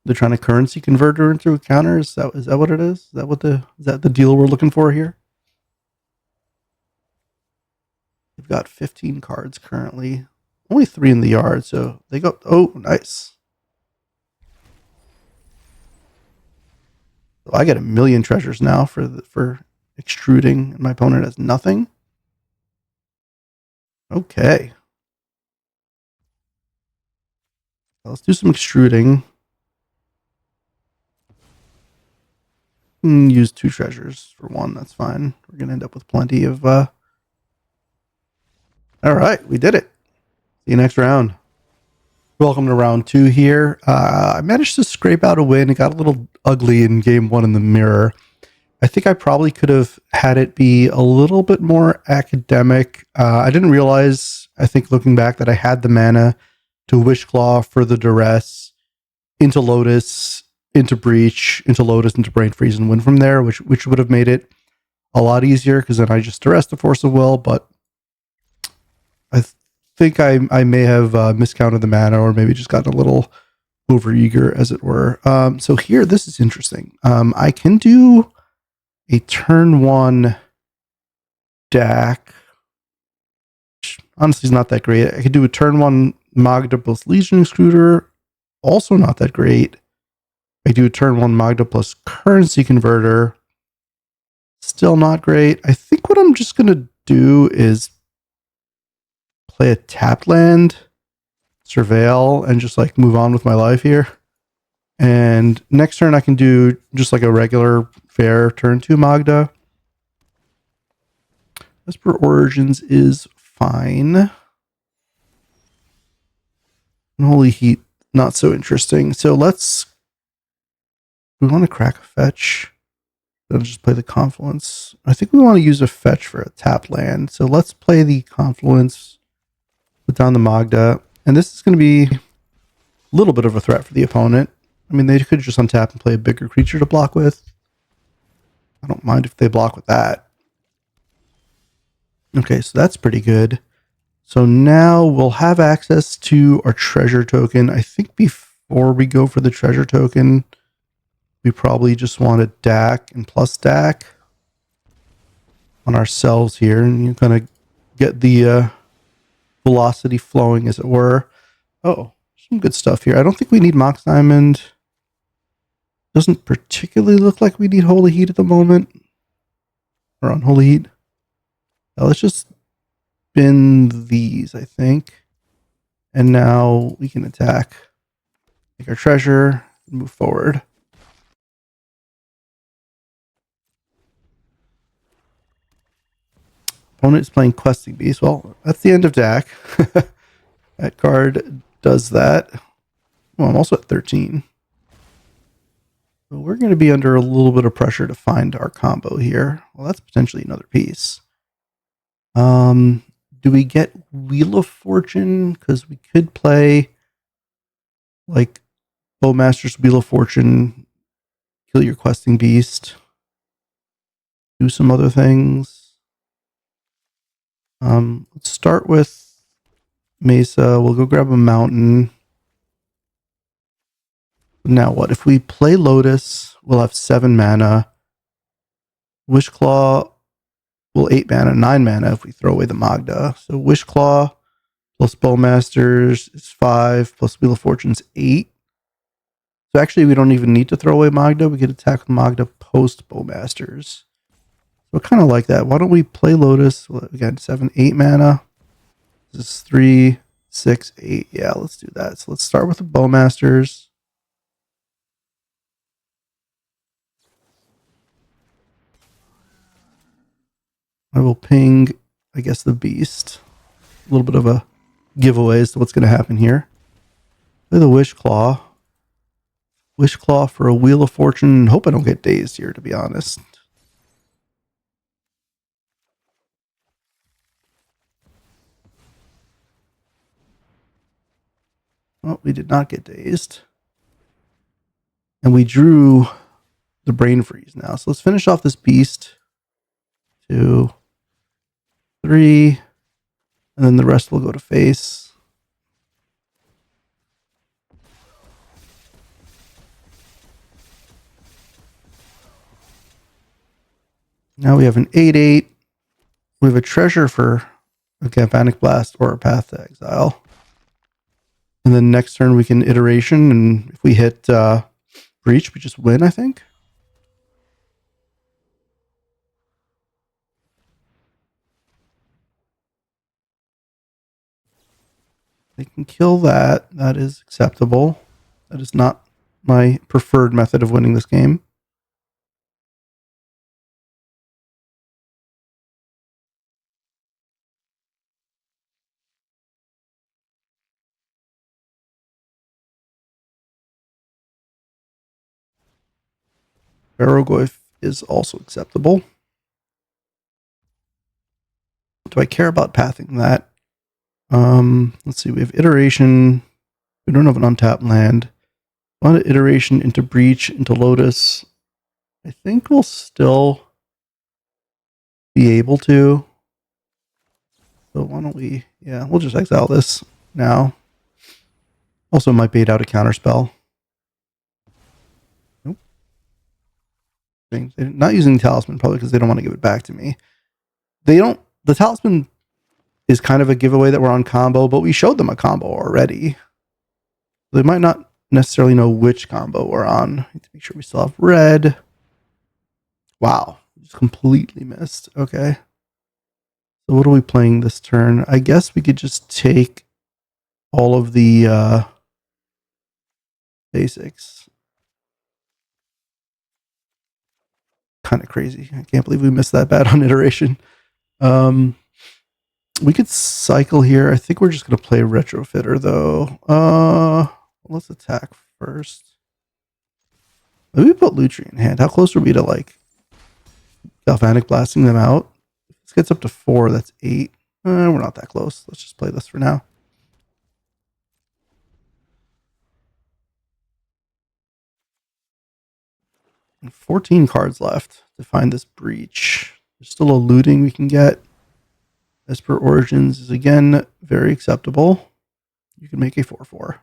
They're trying to currency convert her into a counter. Is that what it is? Is that the deal we're looking for here? They've got 15 cards currently. Only 3 in the yard, so they go. Oh, nice. So I get 1,000,000 treasures now for extruding, and my opponent has nothing. Okay. Let's do some extruding. Use 2 treasures for 1. That's fine. We're going to end up with plenty of... All right, we did it. See you next round. Welcome to round 2 here. I managed to scrape out a win. It got a little ugly in game 1 in the mirror. I think I probably could have had it be a little bit more academic. I didn't realize, I think looking back, that I had the mana to Wishclaw for the duress into Lotus, into Breach, into Lotus, into Brain Freeze, and win from there, which would have made it a lot easier, because then I just duress the Force of Will. But I think I may have miscounted the mana, or maybe just gotten a little overeager, as it were. So here, this is interesting. I can do a turn 1 DAC, which honestly is not that great. I could do a turn 1 Magda plus Legion Extruder, also not that great. I do a turn 1 Magda plus Currency Converter, still not great. I think what I'm just going to do is play a tapped land, Surveil, and just like move on with my life here. And next turn I can do just like a regular fair turn 2 Magda. Esper Origins is fine. And Holy Heat, not so interesting. So we want to crack a fetch. Then just play the Confluence. I think we want to use a fetch for a tap land. So let's play the Confluence, put down the Magda. And this is going to be a little bit of a threat for the opponent. I mean, they could just untap and play a bigger creature to block with. I don't mind if they block with that. Okay, so that's pretty good. So now we'll have access to our treasure token. I think before we go for the treasure token, we probably just want a DAC and plus DAC on ourselves here, and you kind of get the velocity flowing, as it were. Oh, some good stuff here. I don't think we need Mox Diamond. Doesn't particularly look like we need Holy Heat at the moment. Or Unholy Heat. Now let's just spin these, I think. And now we can attack. Take our treasure and move forward. Opponent is playing Questing Beast. Well, that's the end of DAC. That card does that. Well, I'm also at 13. So we're going to be under a little bit of pressure to find our combo here. Well, that's potentially another piece. Do we get Wheel of Fortune? Because we could play like Bowmaster's Wheel of Fortune, kill your Questing Beast, do some other things. Let's start with Mesa. We'll go grab a mountain. Now what? If we play Lotus, we'll have 7 mana. Wishclaw will 8 mana, 9 mana if we throw away the Magda. So Wishclaw plus Bowmasters is 5, plus Wheel of Fortune's 8. So actually, we don't even need to throw away Magda. We could attack with Magda post Bowmasters. So kind of like that. Why don't we play Lotus? Again, 7, 8 mana. This is 3, 6, 8. Yeah, let's do that. So let's start with the Bowmasters. I will ping, I guess, the Beast. A little bit of a giveaway as to what's going to happen here. Play the Wishclaw. Wishclaw for a Wheel of Fortune. Hope I don't get dazed here, to be honest. Oh, we did not get dazed. And we drew the brain freeze now. So let's finish off this beast. 2, 3, and then the rest will go to face. Now we have an 8/8. We have a treasure for a Galvanic Blast or a Path to Exile. And then next turn we can iteration, and if we hit breach, we just win, I think. They can kill that. That is acceptable. That is not my preferred method of winning this game. Barrogoyf is also acceptable. Do I care about pathing that? Let's see. We have iteration. We don't have an untapped land. One iteration into breach, into Lotus. I think we'll still be able to. So why don't we, yeah, we'll just exile this now. Also might bait out a counterspell. Nope. They're not using Talisman probably because they don't want to give it back to me. The Talisman is kind of a giveaway that we're on combo, but we showed them a combo already. They might not necessarily know which combo we're on. Need to make sure we still have red. Wow, just completely missed. Okay. So what are we playing this turn? I guess we could just take all of the basics. Kind of crazy. I can't believe we missed that bad on iteration. We could cycle here. I think we're just going to play Retrofitter, though. Let's attack first. Maybe put Lutri in hand. How close are we to, like, Galvanic blasting them out? If this gets up to 4, that's 8. We're not that close. Let's just play this for now. And 14 cards left to find this breach. There's still a looting we can get. Esper Origins is, again, very acceptable. You can make a 4/4.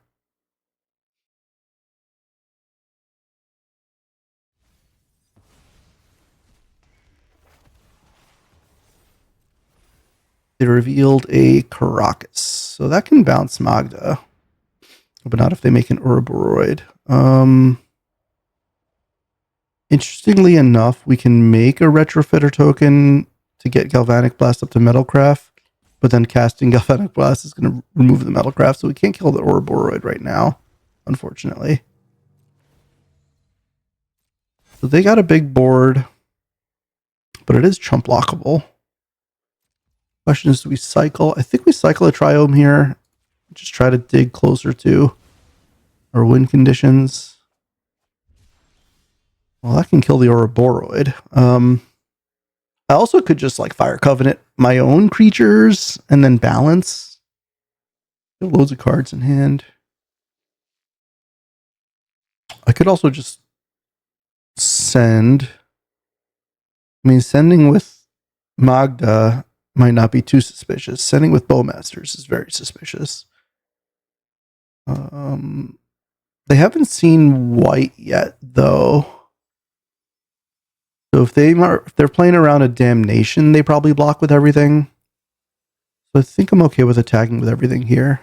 They revealed a Caracas. So that can bounce Magda. But not if they make an Ouroboros. Interestingly enough, we can make a Retrofitter token to get Galvanic Blast up to Metalcraft. But then casting Galvanic Blast is going to remove the Metalcraft. So we can't kill the Ouroboros right now, unfortunately. So they got a big board. But it is chump lockable. Question is, do we cycle? I think we cycle a Triome here. Just try to dig closer to our win conditions. Well, that can kill the Ouroboros. I also could just like Fire Covenant my own creatures and then balance. Loads of cards in hand. I could also just send. I mean, sending with Magda might not be too suspicious. Sending with Bowmasters is very suspicious. They haven't seen white yet, though. So if they're playing around a Damnation, they probably block with everything. So I think I'm okay with attacking with everything here.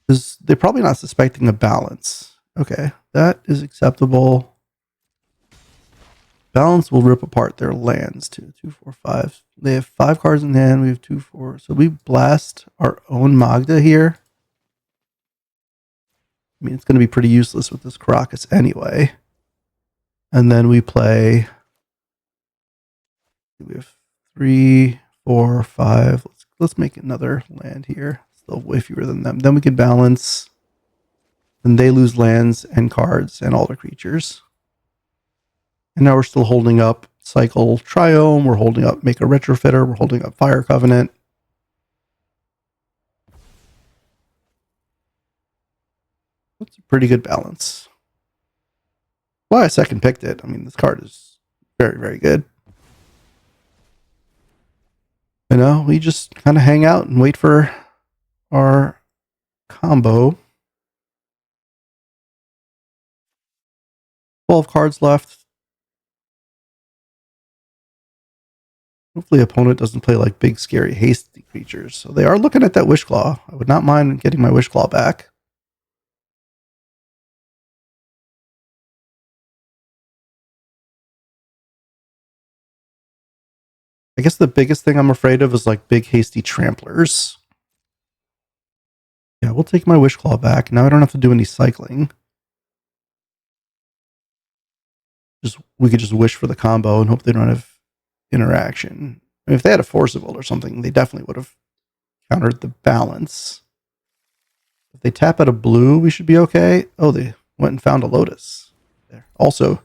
Because they're probably not suspecting a balance. Okay, that is acceptable. Balance will rip apart their lands too. 2, 4, 5. They have 5 cards in hand. We have 2, 4. So we blast our own Magda here. I mean, it's going to be pretty useless with this Caracas anyway. And then we play. We have 3, 4, 5. Let's make another land here. Still way fewer than them. Then we can balance. And they lose lands and cards and all their creatures. And now we're still holding up Cycle Triome. We're holding up Make a Retrofitter. We're holding up Fire Covenant. That's a pretty good balance. Why I second picked it. I mean, this card is very, very good. You know, we just kind of hang out and wait for our combo. 12 cards left. Hopefully opponent doesn't play like big, scary, hasty creatures. So they are looking at that Wish Claw. I would not mind getting my Wish Claw back. I guess the biggest thing I'm afraid of is like big, hasty tramplers. Yeah, we'll take my Wish Claw back. Now I don't have to do any cycling. We could just wish for the combo and hope they don't have interaction. I mean, if they had a Forcible or something, they definitely would have countered the balance. If they tap out a blue, we should be okay. Oh, they went and found a Lotus. There. Also,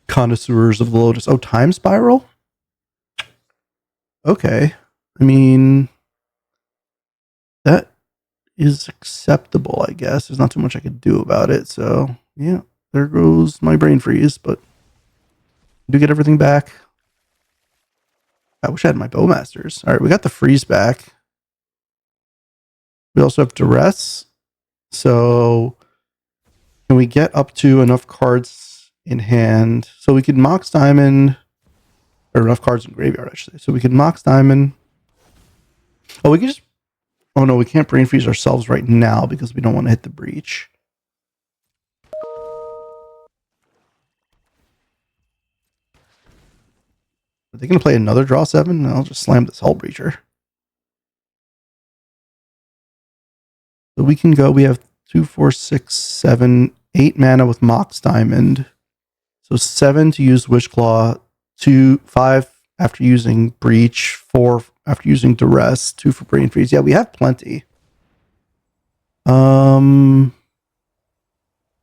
connoisseurs of the Lotus. Oh, Time Spiral? Okay. I mean, that is acceptable, I guess. There's not too much I could do about it. So, yeah, there goes my brain freeze, but I do get everything back. I wish I had my Bowmasters. All right, we got the freeze back. We also have Duress. So, can we get up to enough cards in hand? So we could Mox Diamond, or enough cards in graveyard, I should say. So we could Mox Diamond. Oh, we could just... Oh, no, we can't brain freeze ourselves right now because we don't want to hit the breach. Are they going to play another draw 7? I'll just slam this Hull Breacher. So we can go. We have 2, 4, 6, 7, 8 mana with Mox Diamond. So 7 to use Wish Claw, 2, 5 after using Breach, 4 after using Duress, 2 for Brain Freeze. Yeah, we have plenty.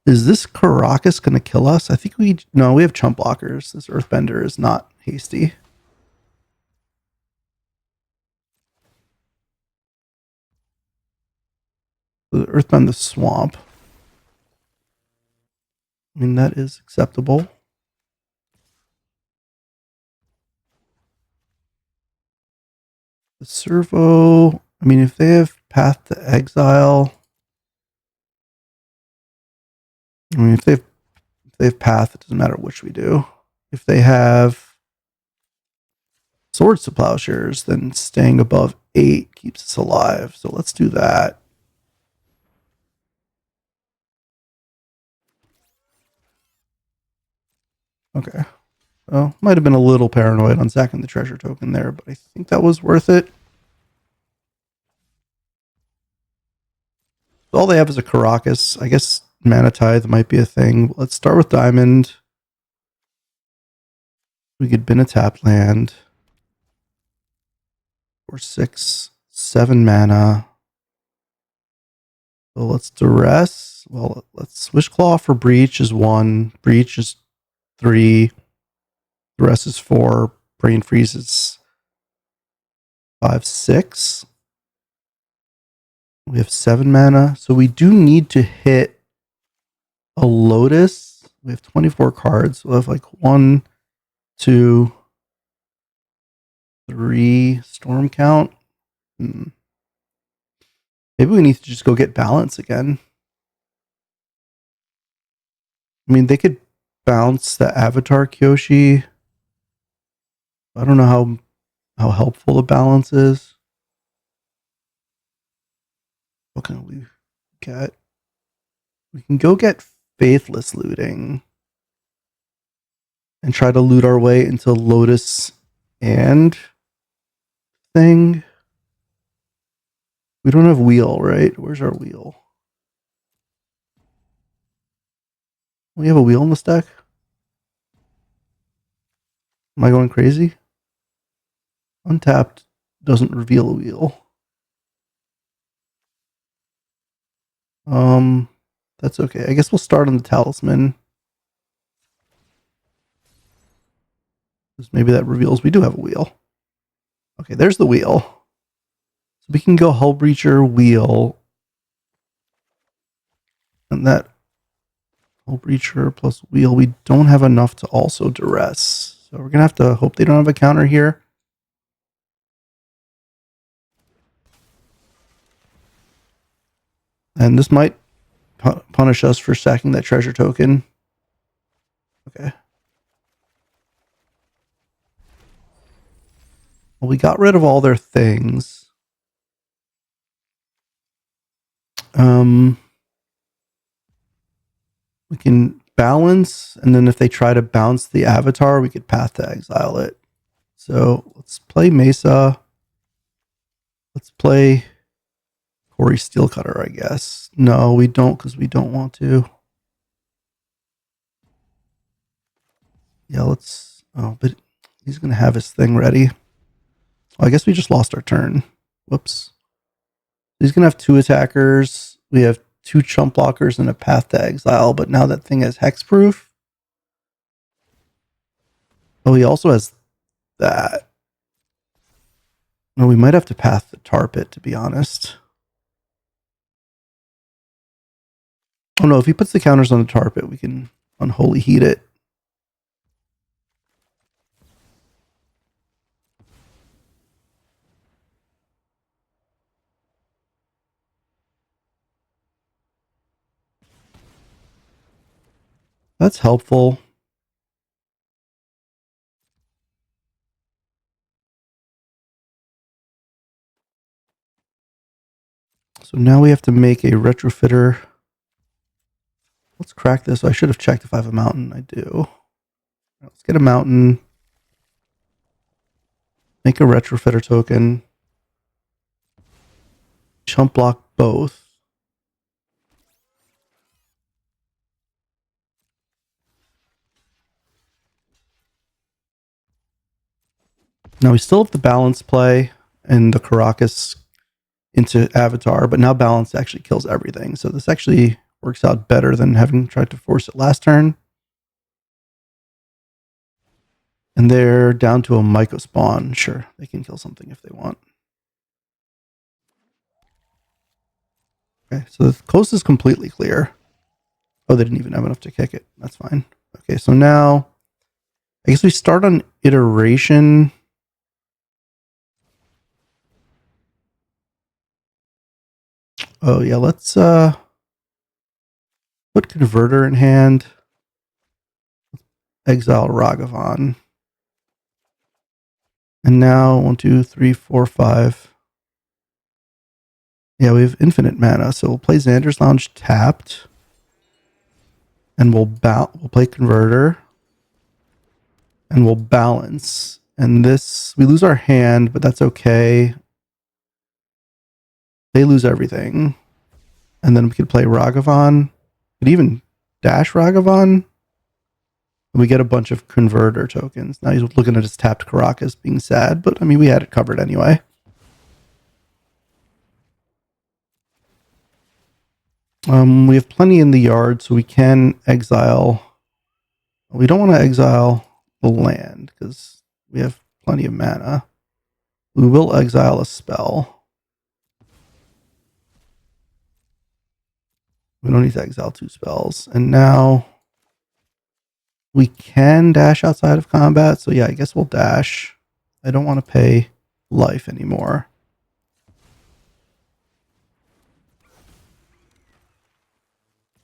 Is this Caracas going to kill us? I think no, we have Chump Blockers. This Earthbender is not hasty. Earthbend the Swamp. I mean, that is acceptable. The Servo, I mean, if they have Path to Exile, I mean, if they have Path, it doesn't matter which we do. If they have Swords to Plowshares, then staying above 8 keeps us alive. So let's do that. Okay. Well, might have been a little paranoid on sacking the treasure token there, but I think that was worth it. All they have is a Caracas. I guess Mana Tithe might be a thing. Let's start with Diamond. We could bin a tap land. 4, 6, 7 mana. So let's Duress. Well, let's Wish Claw for Breach is 1. Breach is 3. Duress is 4. Brain Freeze is 5, 6. We have 7 mana. So we do need to hit a Lotus. We have 24 cards. We'll have like 1, 2, 3 Storm Count. Maybe we need to just go get Balance again. I mean, they could bounce the Avatar Kyoshi. I don't know how helpful the Balance is. What can we get? We can go get Faithless Looting and try to loot our way into Lotus and thing. We don't have Wheel, right? Where's our Wheel? We have a Wheel in this deck? Am I going crazy? Untapped doesn't reveal a Wheel. That's okay. I guess we'll start on the Talisman. Because maybe that reveals we do have a Wheel. Okay, there's the Wheel. So we can go Hull Breacher, Wheel. And that whole breacher plus wheel, we don't have enough to also duress. So we're going to have to hope they don't have a counter here. And this might punish us for stacking that treasure token. Okay. Well, we got rid of all their things. We can balance, and then if they try to bounce the avatar, we could path to exile it. So let's play Mesa. Let's play Corey Steelcutter, I guess. No, we don't, because we don't want to. Yeah, let's... Oh, but he's going to have his thing ready. Oh, I guess we just lost our turn. Whoops. He's going to have 2 attackers. We have 2 chump blockers and a path to exile, but now that thing has hexproof. Oh, he also has that. No, we might have to path the tarp it, to be honest. Oh no, if he puts the counters on the tarp it, we can unholy heat it. That's helpful. So now we have to make a retrofitter. Let's crack this. I should have checked if I have a mountain. I do. Let's get a mountain. Make a retrofitter token. Chump block both. Now we still have the balance play and the Caracas into Avatar, but now balance actually kills everything. So this actually works out better than having tried to force it last turn. And they're down to a Myco spawn. Sure, they can kill something if they want. Okay, so the coast is completely clear. Oh, they didn't even have enough to kick it. That's fine. Okay, so now I guess we start on iteration. Oh yeah, let's put converter in hand. Exile Ragavan. And now 1, 2, 3, 4, 5. Yeah, we have infinite mana, so we'll play Xander's Lounge tapped. And we'll play converter. And we'll balance. And this, we lose our hand, but that's okay. They lose everything. And then we could play Ragavan. Could even dash Ragavan. We get a bunch of converter tokens. Now he's looking at his tapped Caracas being sad, but I mean, we had it covered anyway. We have plenty in the yard, so we can exile. We don't want to exile the land because we have plenty of mana. We will exile a spell. We don't need to exile 2 spells. And now we can dash outside of combat. So yeah, I guess we'll dash. I don't want to pay life anymore.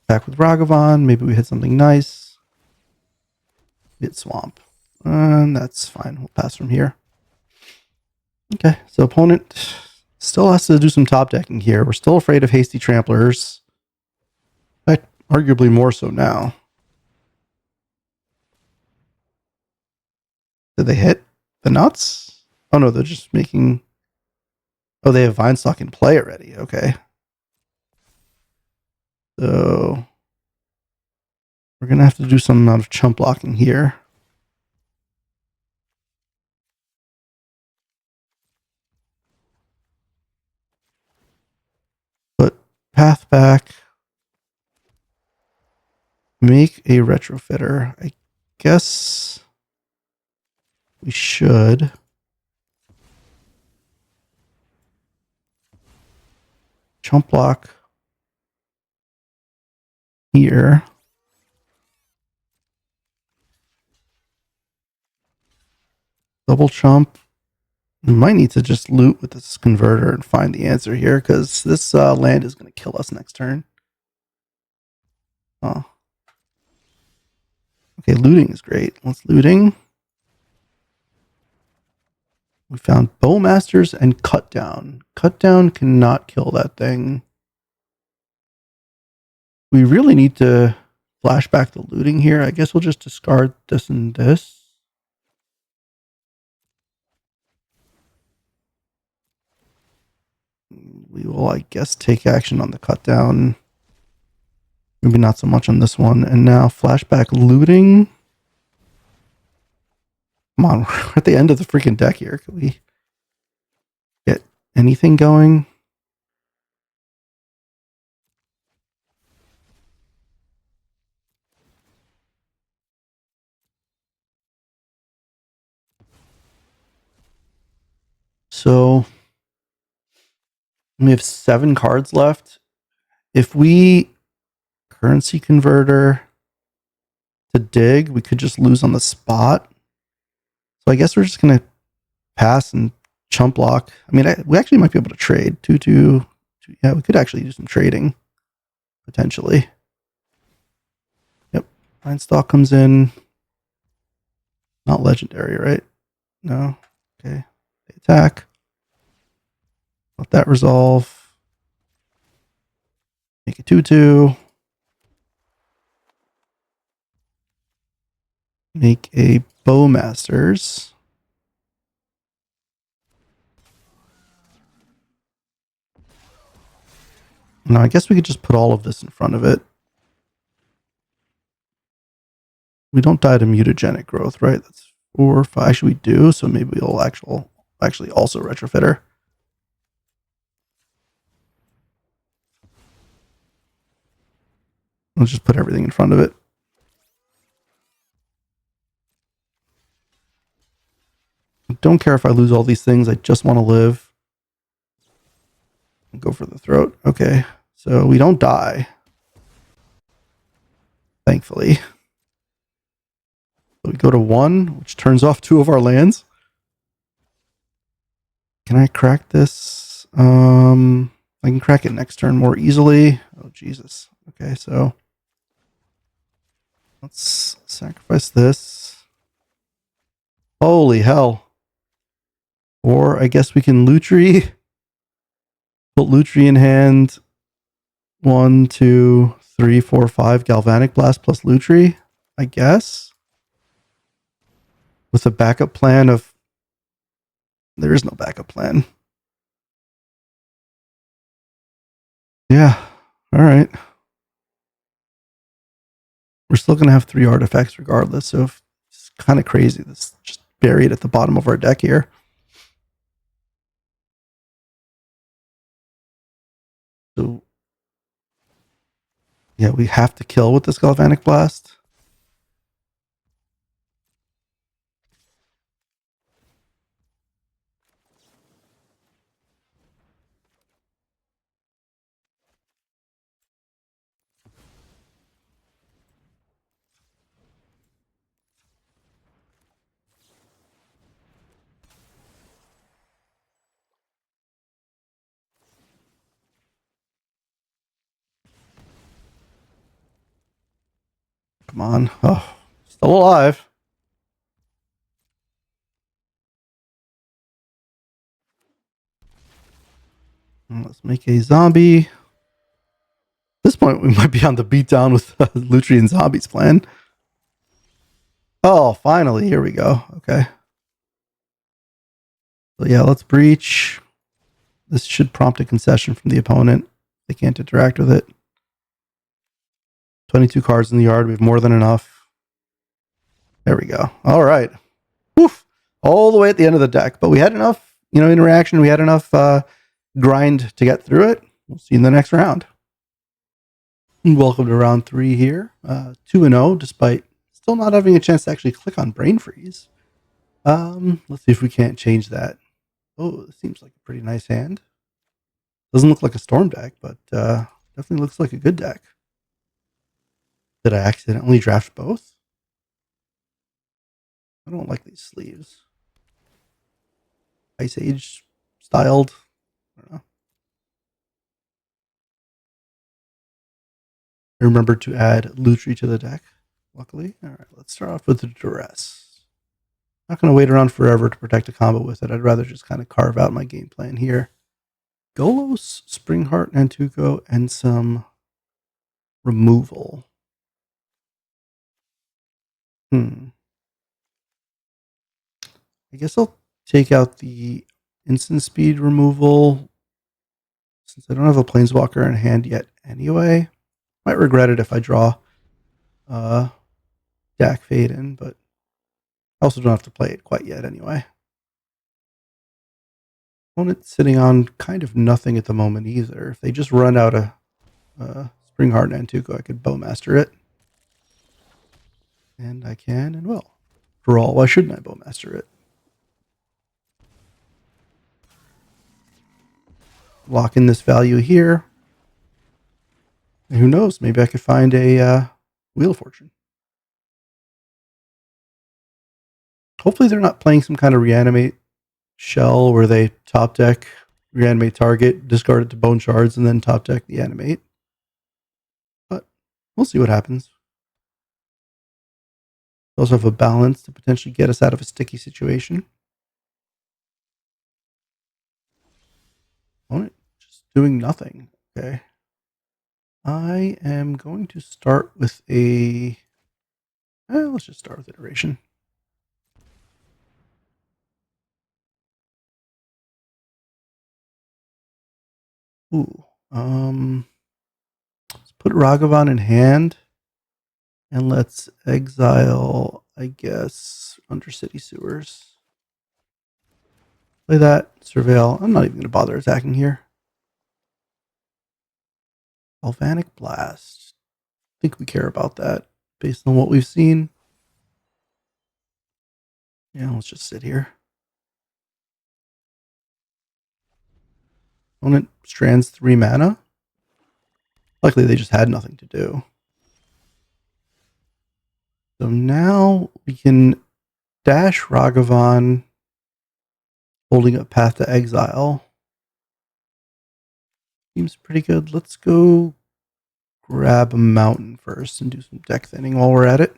Back with Ragavan. Maybe we hit something nice. Hit Swamp. And that's fine. We'll pass from here. Okay, so opponent still has to do some top decking here. We're still afraid of hasty tramplers. In fact, arguably more so now. Did they hit the nuts? Oh no, they're just making... Oh, they have Vinestock in play already. Okay. So we're going to have to do some amount of chump blocking here. Put path back. Make a retrofitter. I guess we should. Chump block. here. Double chump. We might need to just loot with this converter and find the answer here, because this land is going to kill us next turn. Oh. Okay, looting is great. Let's looting. We found Bowmasters and Cut Down. Cut Down cannot kill that thing. We really need to flash back the looting here. I guess we'll just discard this and this. We will, I guess, take action on the Cut Down. Maybe not so much on this one. And now flashback looting. Come on, we're at the end of the freaking deck here. Can we get anything going? So we have 7 cards left. If we currency converter to dig, we could just lose on the spot. So I guess we're just going to pass and chump block. I mean, we actually might be able to trade. 2-2. Yeah, we could actually do some trading, potentially. Yep. Linestalk comes in. Not legendary, right? No. Okay. They attack. Let that resolve. Make it 2-2. Make a Bowmasters. Now, I guess we could just put all of this in front of it. We don't die to mutagenic growth, right? That's 4 or 5. Actually, we do. So maybe we'll actually also retrofit her. Let's just put everything in front of it. I don't care if I lose all these things. I just want to live. Go for the throat. Okay. So we don't die. Thankfully. So we go to 1, which turns off 2 of our lands. Can I crack this? I can crack it next turn more easily. Oh, Jesus. Okay, so let's sacrifice this. Holy hell. Or I guess we can Lutri. Put Lutri in hand. 1, 2, 3, 4, 5 Galvanic Blast plus Lutri, I guess. With a backup plan of... There is no backup plan. Yeah. All right. We're still going to have 3 artifacts regardless. So it's kind of crazy. This just buried at the bottom of our deck here. So yeah, we have to kill with this Galvanic Blast. Come on. Oh, still alive. Let's make a zombie. At this point, we might be on the beatdown with Lutri and Zombies plan. Oh, finally. Here we go. Okay. So yeah, let's breach. This should prompt a concession from the opponent. They can't interact with it. 22 cards in the yard. We have more than enough. There we go. All right. Woof. All the way at the end of the deck. But we had enough, interaction. We had enough grind to get through it. We'll see you in the next round. Welcome to round 3 here. 2-0, despite still not having a chance to actually click on Brain Freeze. Let's see if we can't change that. Oh, this seems like a pretty nice hand. Doesn't look like a storm deck, but definitely looks like a good deck. Did I accidentally draft both? I don't like these sleeves. Ice Age styled. I don't know. Remember to add Lutri to the deck, luckily. All right, let's start off with the Duress. Not going to wait around forever to protect a combo with it. I'd rather just kind of carve out my game plan here. Golos, Springheart, Nantuko, and some removal. I guess I'll take out the instant speed removal since I don't have a Planeswalker in hand yet anyway. Might regret it if I draw Dak Faden, but I also don't have to play it quite yet anyway. Opponent's sitting on kind of nothing at the moment either. If they just run out a Springheart Nantuko, I could Bowmaster it. And I can and will. Draw. Why shouldn't I Bowmaster it? Lock in this value here. And who knows? Maybe I could find a Wheel of Fortune. Hopefully they're not playing some kind of reanimate shell where they top deck, reanimate target, discard it to bone shards, and then top deck the animate. But we'll see what happens. We also have a balance to potentially get us out of a sticky situation. Opponent just doing nothing. Okay. I am going to start with a... let's just start with iteration. Ooh. Let's put Ragavan in hand. And let's exile, I guess, Undercity Sewers. Play that. Surveil. I'm not even going to bother attacking here. Volcanic Blast. I think we care about that based on what we've seen. Yeah, let's just sit here. Opponent strands 3 mana. Luckily, they just had nothing to do. So now we can dash Ragavan, holding up Path to Exile. Seems pretty good. Let's go grab a mountain first and do some deck thinning while we're at it.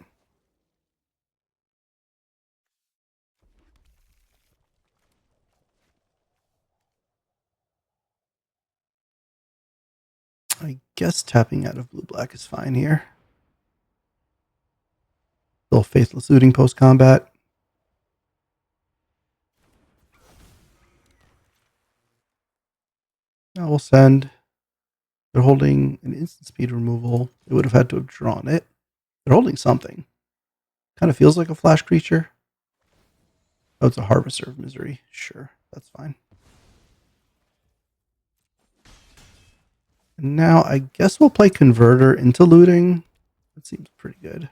I guess tapping out of blue-black is fine here. Still Faithless Looting post-combat. Now we'll send. They're holding an instant speed removal. They would have had to have drawn it. They're holding something. Kind of feels like a flash creature. Oh, it's a Harvester of Misery. Sure, that's fine. And now I guess we'll play Converter into looting. That seems pretty good.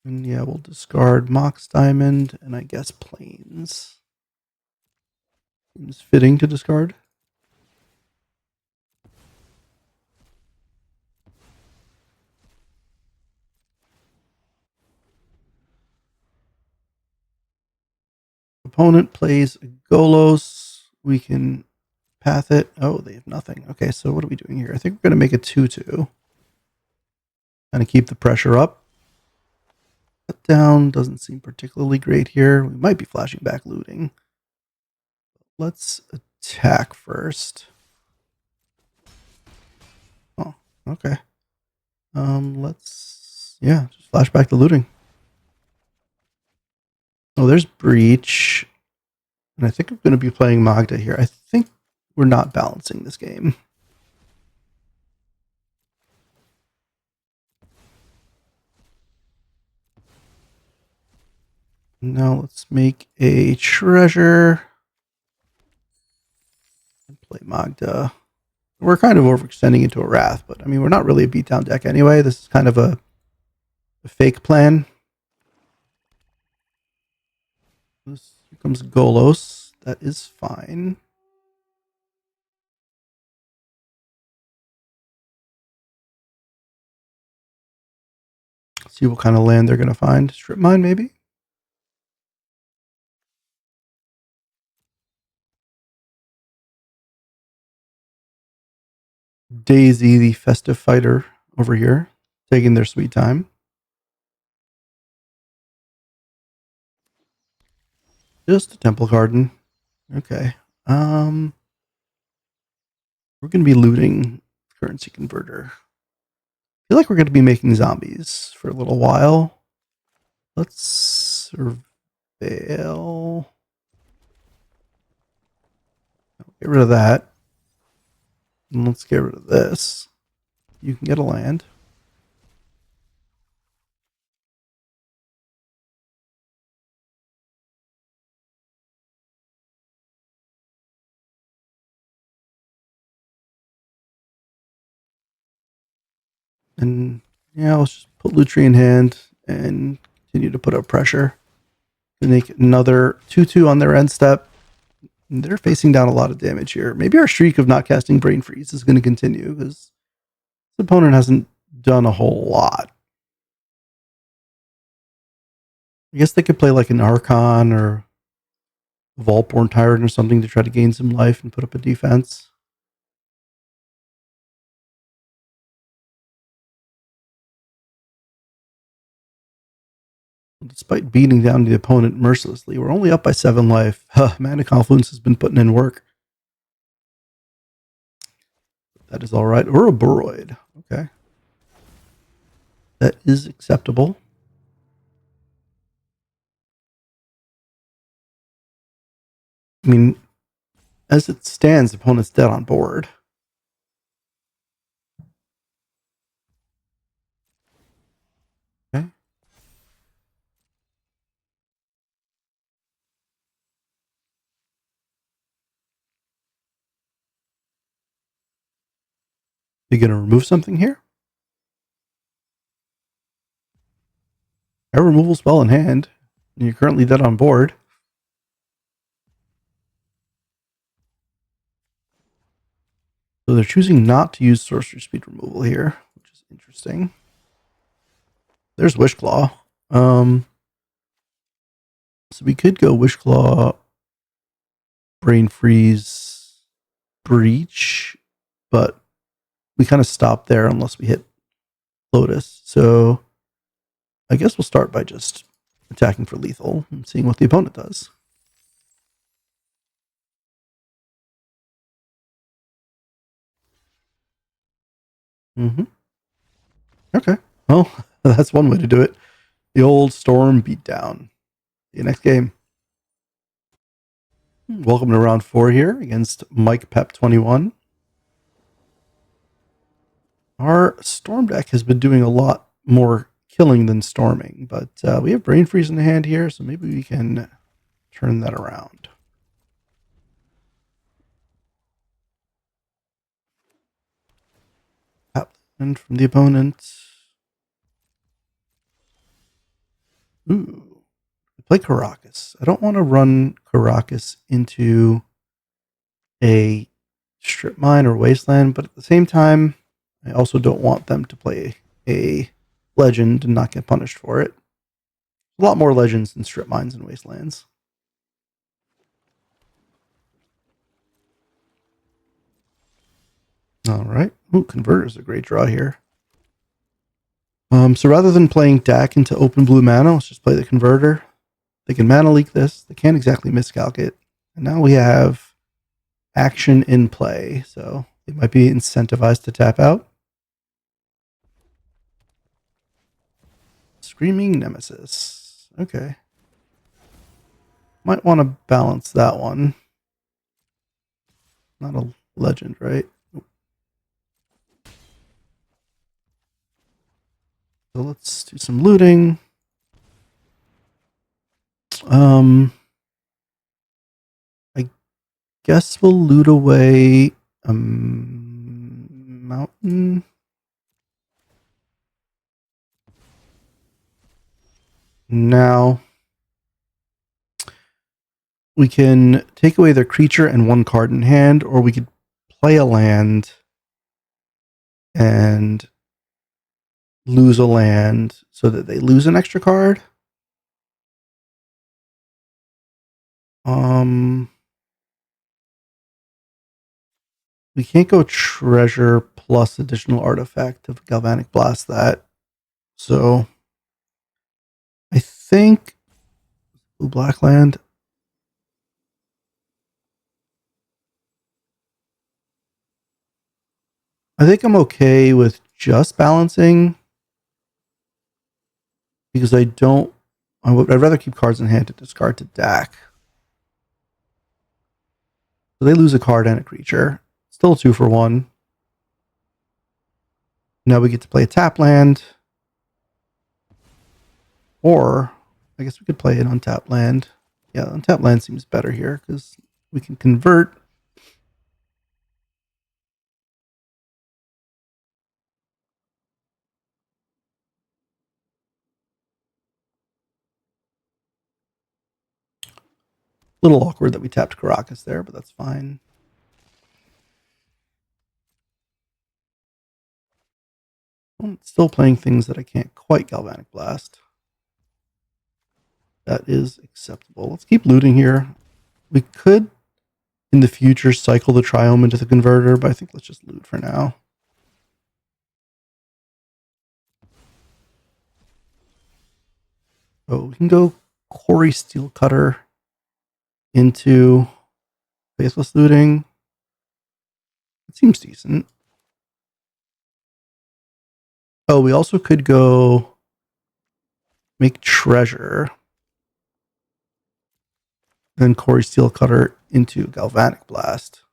And yeah, we'll discard Mox Diamond and I guess Plains. Seems fitting to discard. Opponent plays Golos. We can path it. Oh, they have nothing. Okay, so what are we doing here? I think we're going to make a 2-2. Kind of keep the pressure up. Cut down doesn't seem particularly great here. We might be flashing back looting. Let's attack first. Oh, okay. Let's just flash back to looting. Oh, there's Breach. And I think I'm going to be playing Magda here. I think we're not balancing this game. Now let's make a treasure. And play Magda. We're kind of overextending into a Wrath, but I mean, we're not really a beatdown deck anyway. This is kind of a fake plan. Here comes Golos. That is fine. See what kind of land they're going to find. Strip mine, maybe? Daisy, the festive fighter over here, taking their sweet time. Just a temple garden. Okay. We're going to be looting currency converter. I feel like we're going to be making zombies for a little while. Let's surveil. Get rid of that. And let's get rid of this. You can get a land. And yeah, let's just put Lutri in hand and continue to put up pressure. Make another 2-2 on their end step. And they're facing down a lot of damage here. Maybe our streak of not casting Brain Freeze is going to continue because this opponent hasn't done a whole lot. I guess they could play like an Archon or a Vaultborn Tyrant or something to try to gain some life and put up a defense. Despite beating down the opponent mercilessly, we're only up by 7 life. Mana Confluence has been putting in work. That is all right. Or a Boroid. Okay. That is acceptable. I mean, as it stands, the opponent's dead on board. Okay. You're going to remove something here? A removal spell in hand. And you're currently dead on board. So they're choosing not to use sorcery speed removal here, which is interesting. There's Wishclaw. So we could go Wishclaw, Brain Freeze, Breach, but we kind of stop there unless we hit Lotus. So I guess we'll start by just attacking for lethal and seeing what the opponent does. Okay. Well, that's one way to do it. The old Storm beatdown. See you next game. Welcome to round 4 here against Mike Pep 21. Our Storm deck has been doing a lot more killing than storming, but we have Brain Freeze in the hand here, so maybe we can turn that around. And from the opponent. Ooh. We play Caracas. I don't want to run Caracas into a strip mine or wasteland, but at the same time, I also don't want them to play a legend and not get punished for it. A lot more legends than strip mines and wastelands. All right. Ooh, Converter is a great draw here. So rather than playing Dak into open blue mana, let's just play the Converter. They can mana leak this. They can't exactly miscalc it. And now we have action in play, so they might be incentivized to tap out. Screaming Nemesis. Okay. Might want to balance that one. Not a legend, right? So let's do some looting. I guess we'll loot away a mountain. Now we can take away their creature and 1 card in hand, or we could play a land and lose a land so that they lose an extra card. We can't go treasure plus additional artifact to galvanic blast that. So I think blue black land. I think I'm okay with just balancing because I'd rather keep cards in hand to discard to Dak. So they lose a card and a creature. Still 2 for 1. Now we get to play a tap land. Or I guess we could play an untapped land. Yeah, untapped land seems better here because we can convert. A little awkward that we tapped Caracas there, but that's fine. I'm still playing things that I can't quite Galvanic Blast. That is acceptable. Let's keep looting here. We could, in the future, cycle the Triome into the Converter, but I think let's just loot for now. Oh, we can go Quarry Steelcutter into Faithless Looting. It seems decent. Oh, we also could go make Treasure. Then Quarry Steelcutter into Galvanic Blast.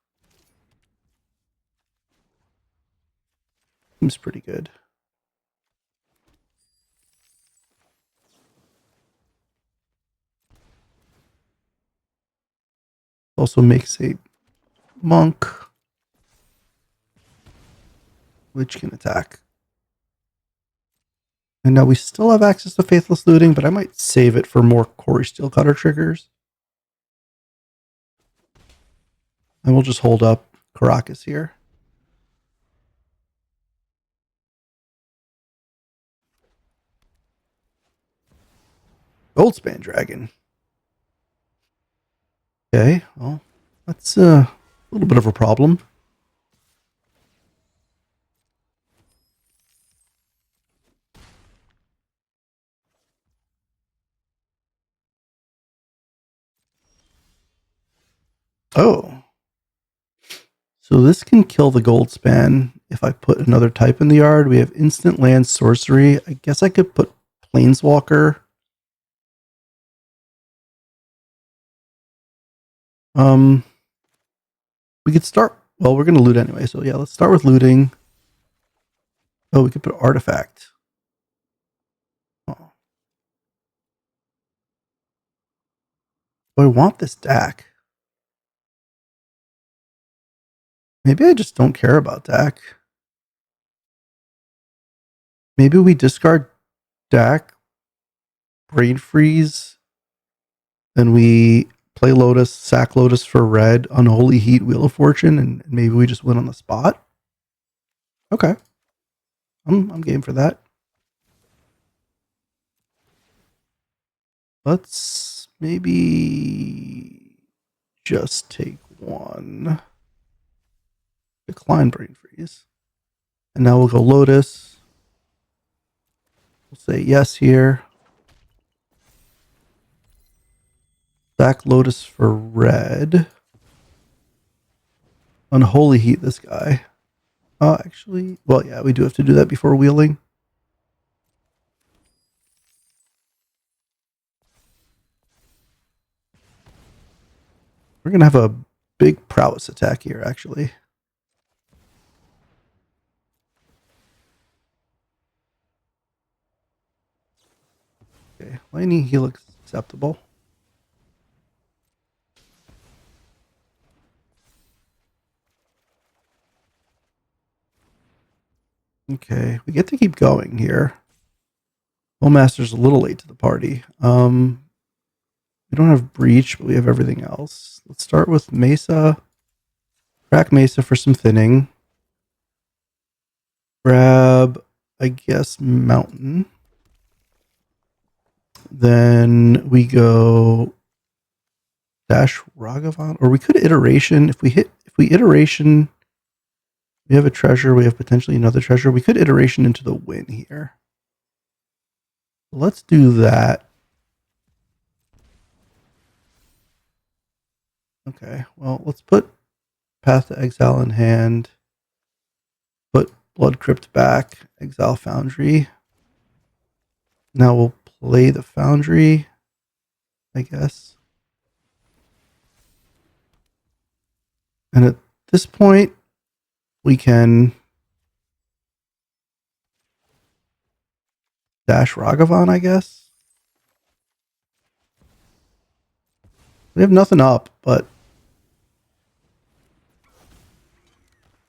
Seems pretty good. Also makes a Monk, which can attack. And now we still have access to Faithless Looting, but I might save it for more Quarry Steelcutter triggers. And we'll just hold up Caracas here. Goldspan Dragon. Okay, well, that's a little bit of a problem. Oh. So this can kill the Goldspan if I put another type in the yard. We have instant land sorcery. I guess I could put Planeswalker. We could start. Well, we're going to loot anyway. So yeah, let's start with looting. Oh, we could put artifact. Oh. Do I want this Dak? Maybe I just don't care about Dak. Maybe we discard Dak, Brain Freeze, then we play Lotus, sack Lotus for red, Unholy Heat, Wheel of Fortune, and maybe we just win on the spot. Okay. I'm game for that. Let's maybe just take one. Decline Brain Freeze. And now we'll go Lotus. We'll say yes here. Sack Lotus for red. Unholy Heat this guy. Actually, well, yeah, we do have to do that before wheeling. We're going to have a big prowess attack here, actually. Okay, Lightning Helix acceptable. Okay, we get to keep going here. Master's a little late to the party. We don't have Breach, but we have everything else. Let's start with Mesa. Crack Mesa for some thinning. Grab I guess, mountain. Then we go dash Ragavan, or we could iteration. If we iteration, we have a treasure. We have potentially another treasure. We could iteration into the win here. Let's do that. Okay, well, let's put Path to Exile in hand. Put Blood Crypt back. Exile Foundry. Now we'll play the Foundry, I guess. And at this point, we can dash Ragavan, I guess. We have nothing up, but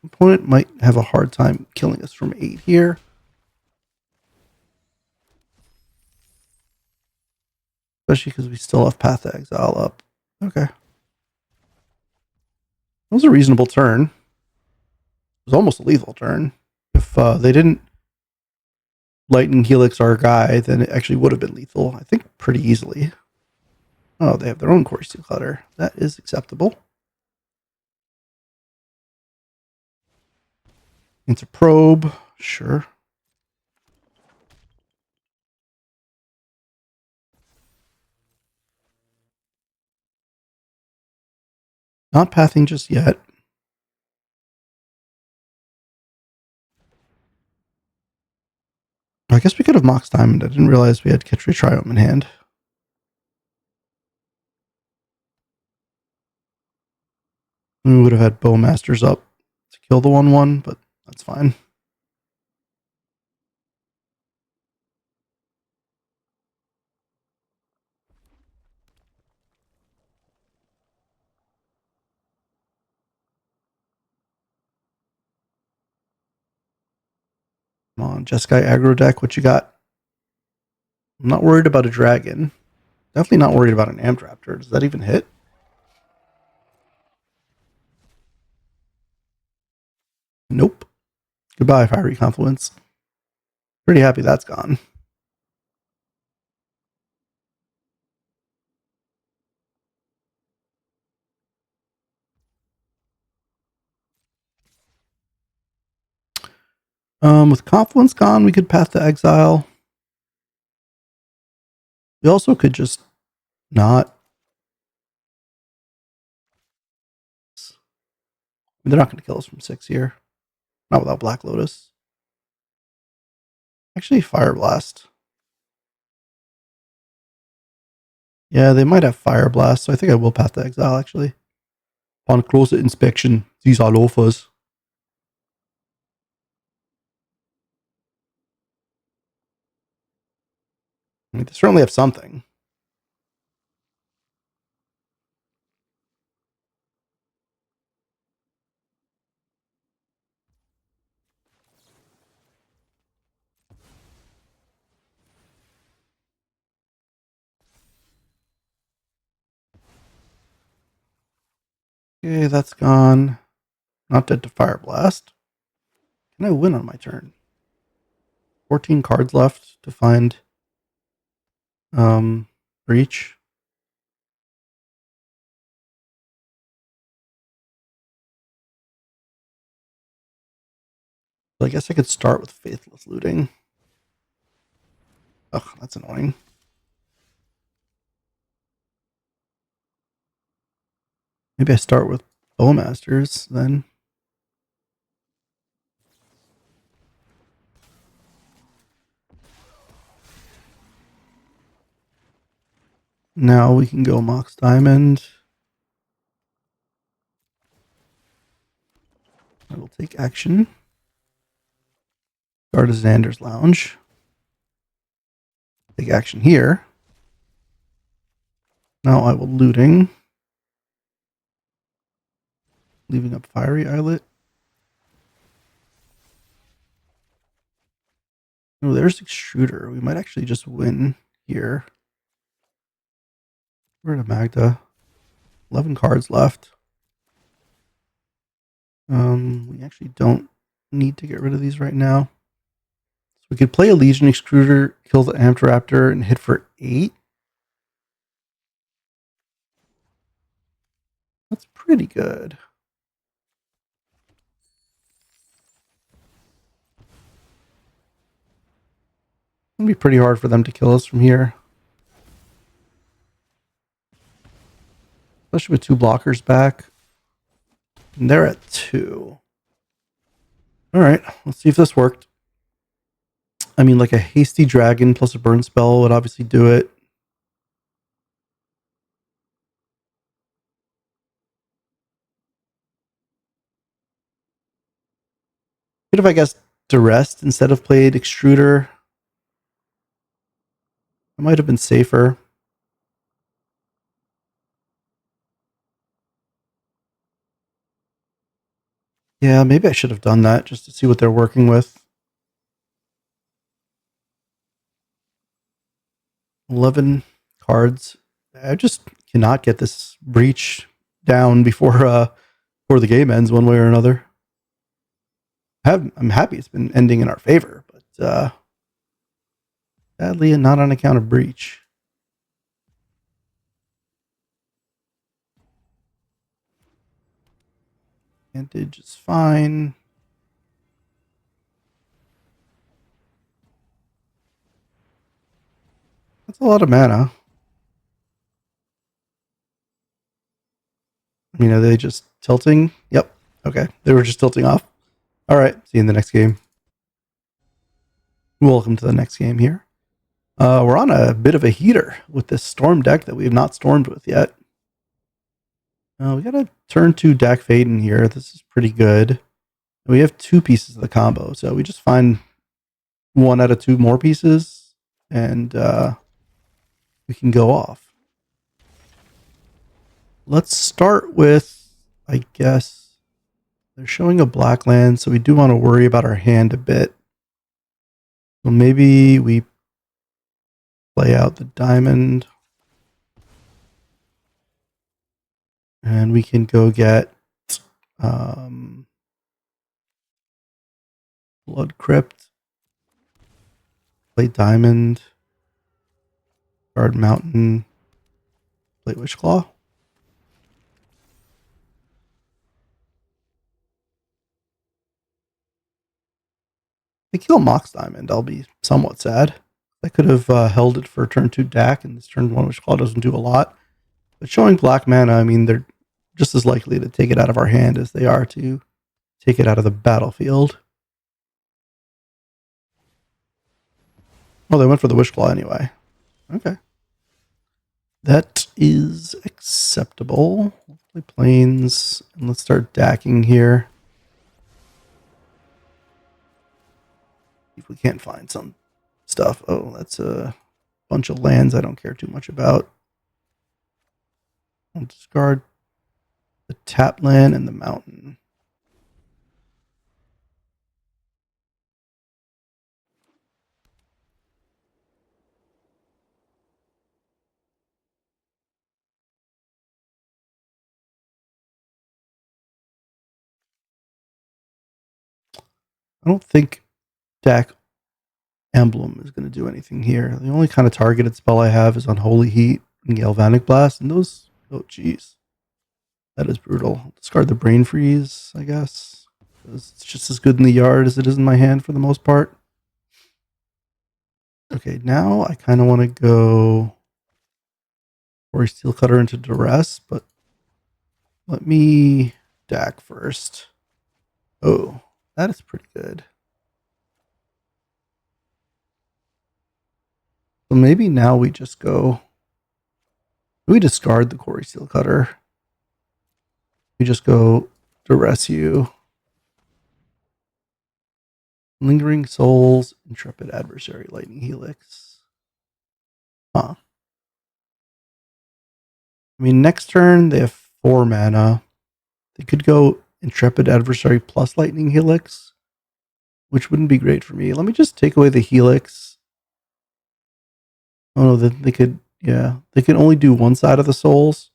opponent might have a hard time killing us from 8 here. Especially because we still have Path to Exile up. Okay. That was a reasonable turn. It was almost a lethal turn. If they didn't Lightning Helix our guy, then it actually would have been lethal, I think, pretty easily. Oh, they have their own Core Steel Cutter. That is acceptable. It's a probe. Sure. Not pathing just yet. I guess we could have Mox Diamond. I didn't realize we had Kitchery Triome in hand. We would have had Bowmasters up to kill the 1/1, but that's fine. Come on, Jeskai aggro deck, what you got? I'm not worried about a dragon. Definitely not worried about an Amdraptor. Does that even hit? Nope. Goodbye, Fiery Confluence. Pretty happy that's gone. With Confluence gone, we could Path to Exile. We also could just not. They're not going to kill us from 6 here. Not without Black Lotus. Actually, Fire Blast. Yeah, they might have Fire Blast, so I think I will Path to Exile, actually. Upon closer inspection, these are loafers. I mean, they certainly have something. Okay, that's gone. Not dead to Fire Blast. Can I win on my turn? 14 cards left to find Breach. So I guess I could start with Faithless Looting. Ugh, that's annoying. Maybe I start with Bowmasters then. Now we can go Mox Diamond. I will take action. Guard Xander's Lounge. Take action here. Now I will Looting. Leaving up Fiery Islet. Oh, there's Extruder. We might actually just win here. We're to Magda. 11 cards left. We actually don't need to get rid of these right now. we could play a Legion Extruder, kill the Ampteraptor, and hit for 8. That's pretty good. It'd be pretty hard for them to kill us from here. Especially with 2 blockers back. And they're at 2. Alright, let's see if this worked. I mean, like a Hasty Dragon plus a burn spell would obviously do it. Could have, I guess, Duress instead of played Extruder. It might have been safer. Yeah, maybe I should have done that just to see what they're working with. 11 cards. I just cannot get this breach down before the game ends one way or another. I'm happy it's been ending in our favor, but sadly not on account of breach. Advantage is fine. That's a lot of mana. I mean, are they just tilting? Yep. Okay. They were just tilting off. All right. See you in the next game. Welcome to the next game here. We're on a bit of a heater with this storm deck that we have not stormed with yet. We got a turn 2 Dak Faden here. This is pretty good. We have 2 pieces of the combo, so we just find 1 out of 2 more pieces, and we can go off. Let's start with, I guess, they're showing a black land, so we do want to worry about our hand a bit. So maybe we play out the diamond, and we can go get Blood Crypt, play diamond, guard mountain, play Wishclaw. If I kill Mox Diamond, I'll be somewhat sad. I could have held it for turn 2 Dak, and this turn 1 Wishclaw doesn't do a lot. But showing black mana, I mean, they're just as likely to take it out of our hand as they are to take it out of the battlefield. Oh, they went for the Wishclaw anyway. Okay. That is acceptable. Let's play planes, and let's start dacking here. If we can't find some stuff. Oh, that's a bunch of lands I don't care too much about. I'll discard the tap land and the mountain. I don't think Dak Emblem is going to do anything here. The only kind of targeted spell I have is Unholy Heat and Galvanic Blast, and those, oh geez, that is brutal. Discard the Brain Freeze, I guess. It's just as good in the yard as it is in my hand for the most part. Okay, now I kind of want to go Quarry Steel Cutter into Duress, but let me Dak first. Oh, that is pretty good. So maybe now we just go. We discard the Quarry Steel Cutter. We just go Duress you. Lingering Souls, Intrepid Adversary, Lightning Helix. Huh. I mean, next turn they have 4 mana. They could go Intrepid Adversary plus Lightning Helix, which wouldn't be great for me. Let me just take away the Helix. Oh no, they could, yeah, they can only do one side of the souls.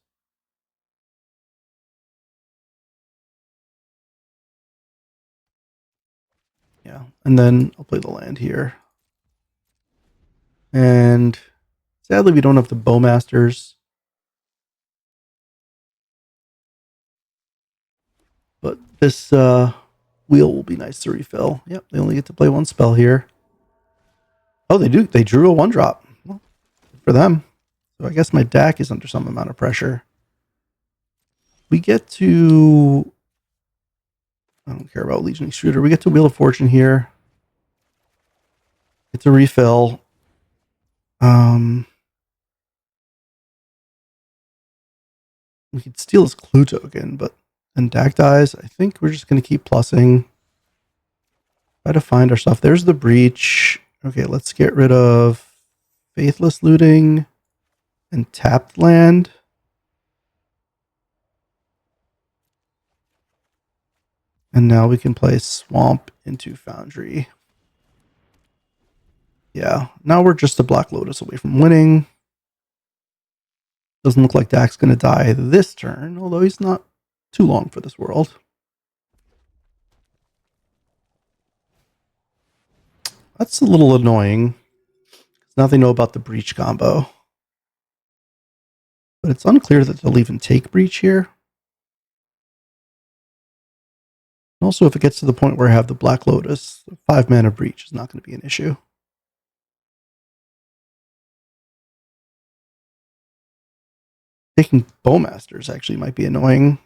Yeah, and then I'll play the land here. And sadly, we don't have the Bowmasters. But this wheel will be nice to refill. Yep, they only get to play one spell here. Oh, they do. They drew a 1-drop. Well, good for them. So I guess my deck is under some amount of pressure. We get to... I don't care about Legion Extruder. We get to Wheel of Fortune here. Get to refill. We could steal his clue token, but then Dak dies. I think we're just going to keep plussing. Try to find our stuff. There's the breach. Okay, let's get rid of Faithless Looting and Tapped Land. And now we can play Swamp into Foundry. Yeah, now we're just a Black Lotus away from winning. Doesn't look like Dak's going to die this turn, although he's not too long for this world. That's a little annoying. Now they know about the Breach combo. But it's unclear that they'll even take Breach here. And also, if it gets to the point where I have the Black Lotus, the 5-mana Breach is not going to be an issue. Taking Bowmasters actually might be annoying.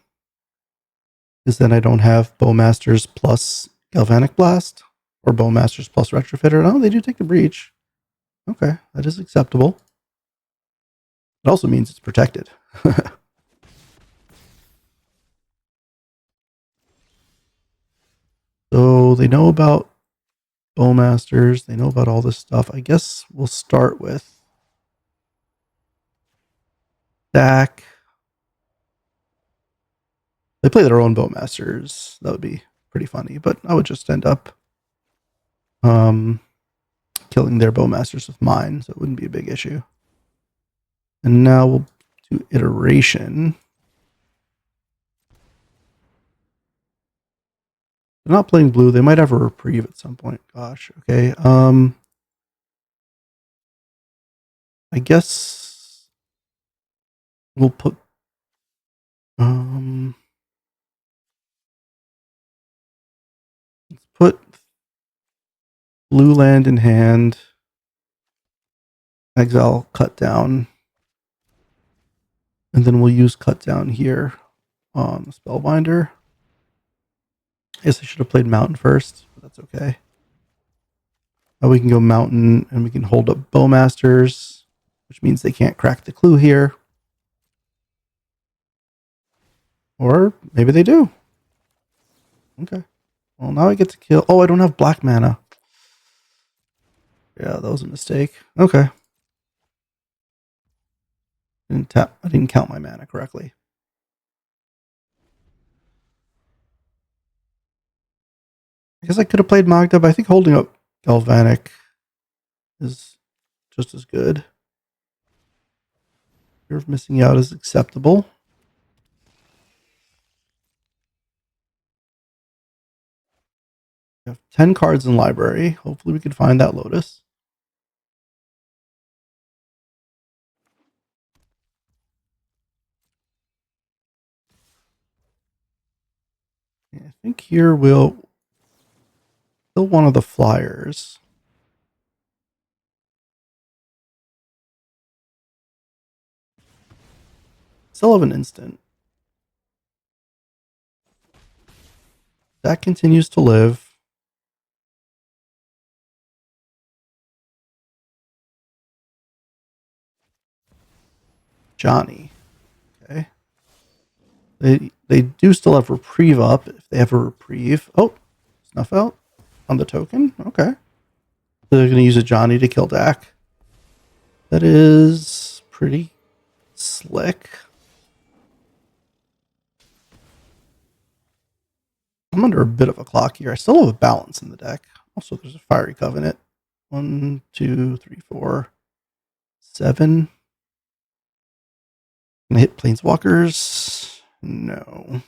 Because then I don't have Bowmasters plus Galvanic Blast. Or Bowmasters plus Retrofitter. Oh, they do take the Breach. Okay, that is acceptable. It also means it's protected. So they know about Bowmasters. They know about all this stuff. I guess we'll start with Dak. They play their own Bowmasters. That would be pretty funny, but I would just end up killing their Bowmasters with mine, so it wouldn't be a big issue. And now we'll do Iteration. They're not playing blue. They might have a reprieve at some point. Gosh, okay. I guess we'll put let's put blue land in hand. Exile cut down. And then we'll use cut down here on the Spellbinder. I guess I should have played Mountain first, but that's okay. Now we can go Mountain and we can hold up Bowmasters, which means they can't crack the clue here. Or maybe they do. Okay. Well, now I get to kill. Oh, I don't have black mana. Yeah, that was a mistake. Okay. I didn't count my mana correctly. I guess I could have played Magda, but I think holding up Galvanic is just as good. Fear of missing out is acceptable. We have 10 cards in library. Hopefully we can find that Lotus. I think here we'll kill one of the flyers. Still have an instant. That continues to live. Johnny. Okay. They do still have reprieve up if they have a reprieve. Oh, snuff out on the token. Okay. So they're going to use a Johnny to kill Dak. That is pretty slick. I'm under a bit of a clock here. I still have a balance in the deck. Also, there's a Fiery Covenant. 1, 2, 3, 4, 7. Can I hit Planeswalkers? No.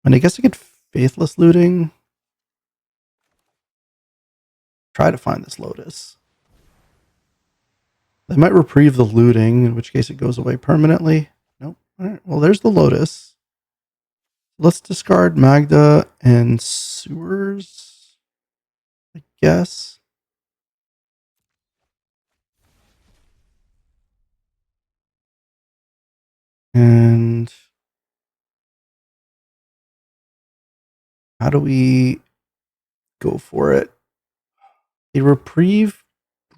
And I guess I could Faithless Looting. try to find this Lotus. They might reprieve the looting, in which case it goes away permanently. Nope. All right. Well, there's the Lotus. Let's discard Magda and Sewers, I guess. And how do we go for it? A reprieve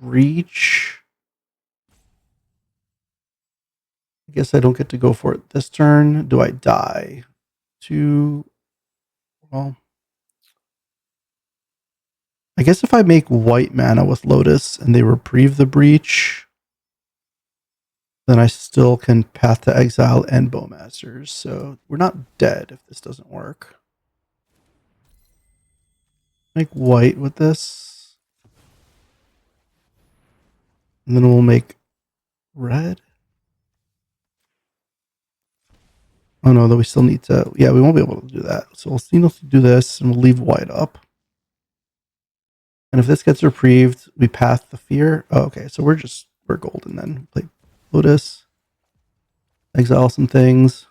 breach. I guess I don't get to go for it this turn. Do I die? Well, I guess if I make white mana with Lotus and they reprieve the breach, then I still can Path to Exile and Bowmasters. So we're not dead if this doesn't work. Make white with this. And then we'll make red. Oh no, though we still need to, yeah, we won't be able to do that. So we'll still need to do this and we'll leave white up. And if this gets reprieved, we path the fear. Oh, okay, so we're golden then. Play Lotus. Exile some things.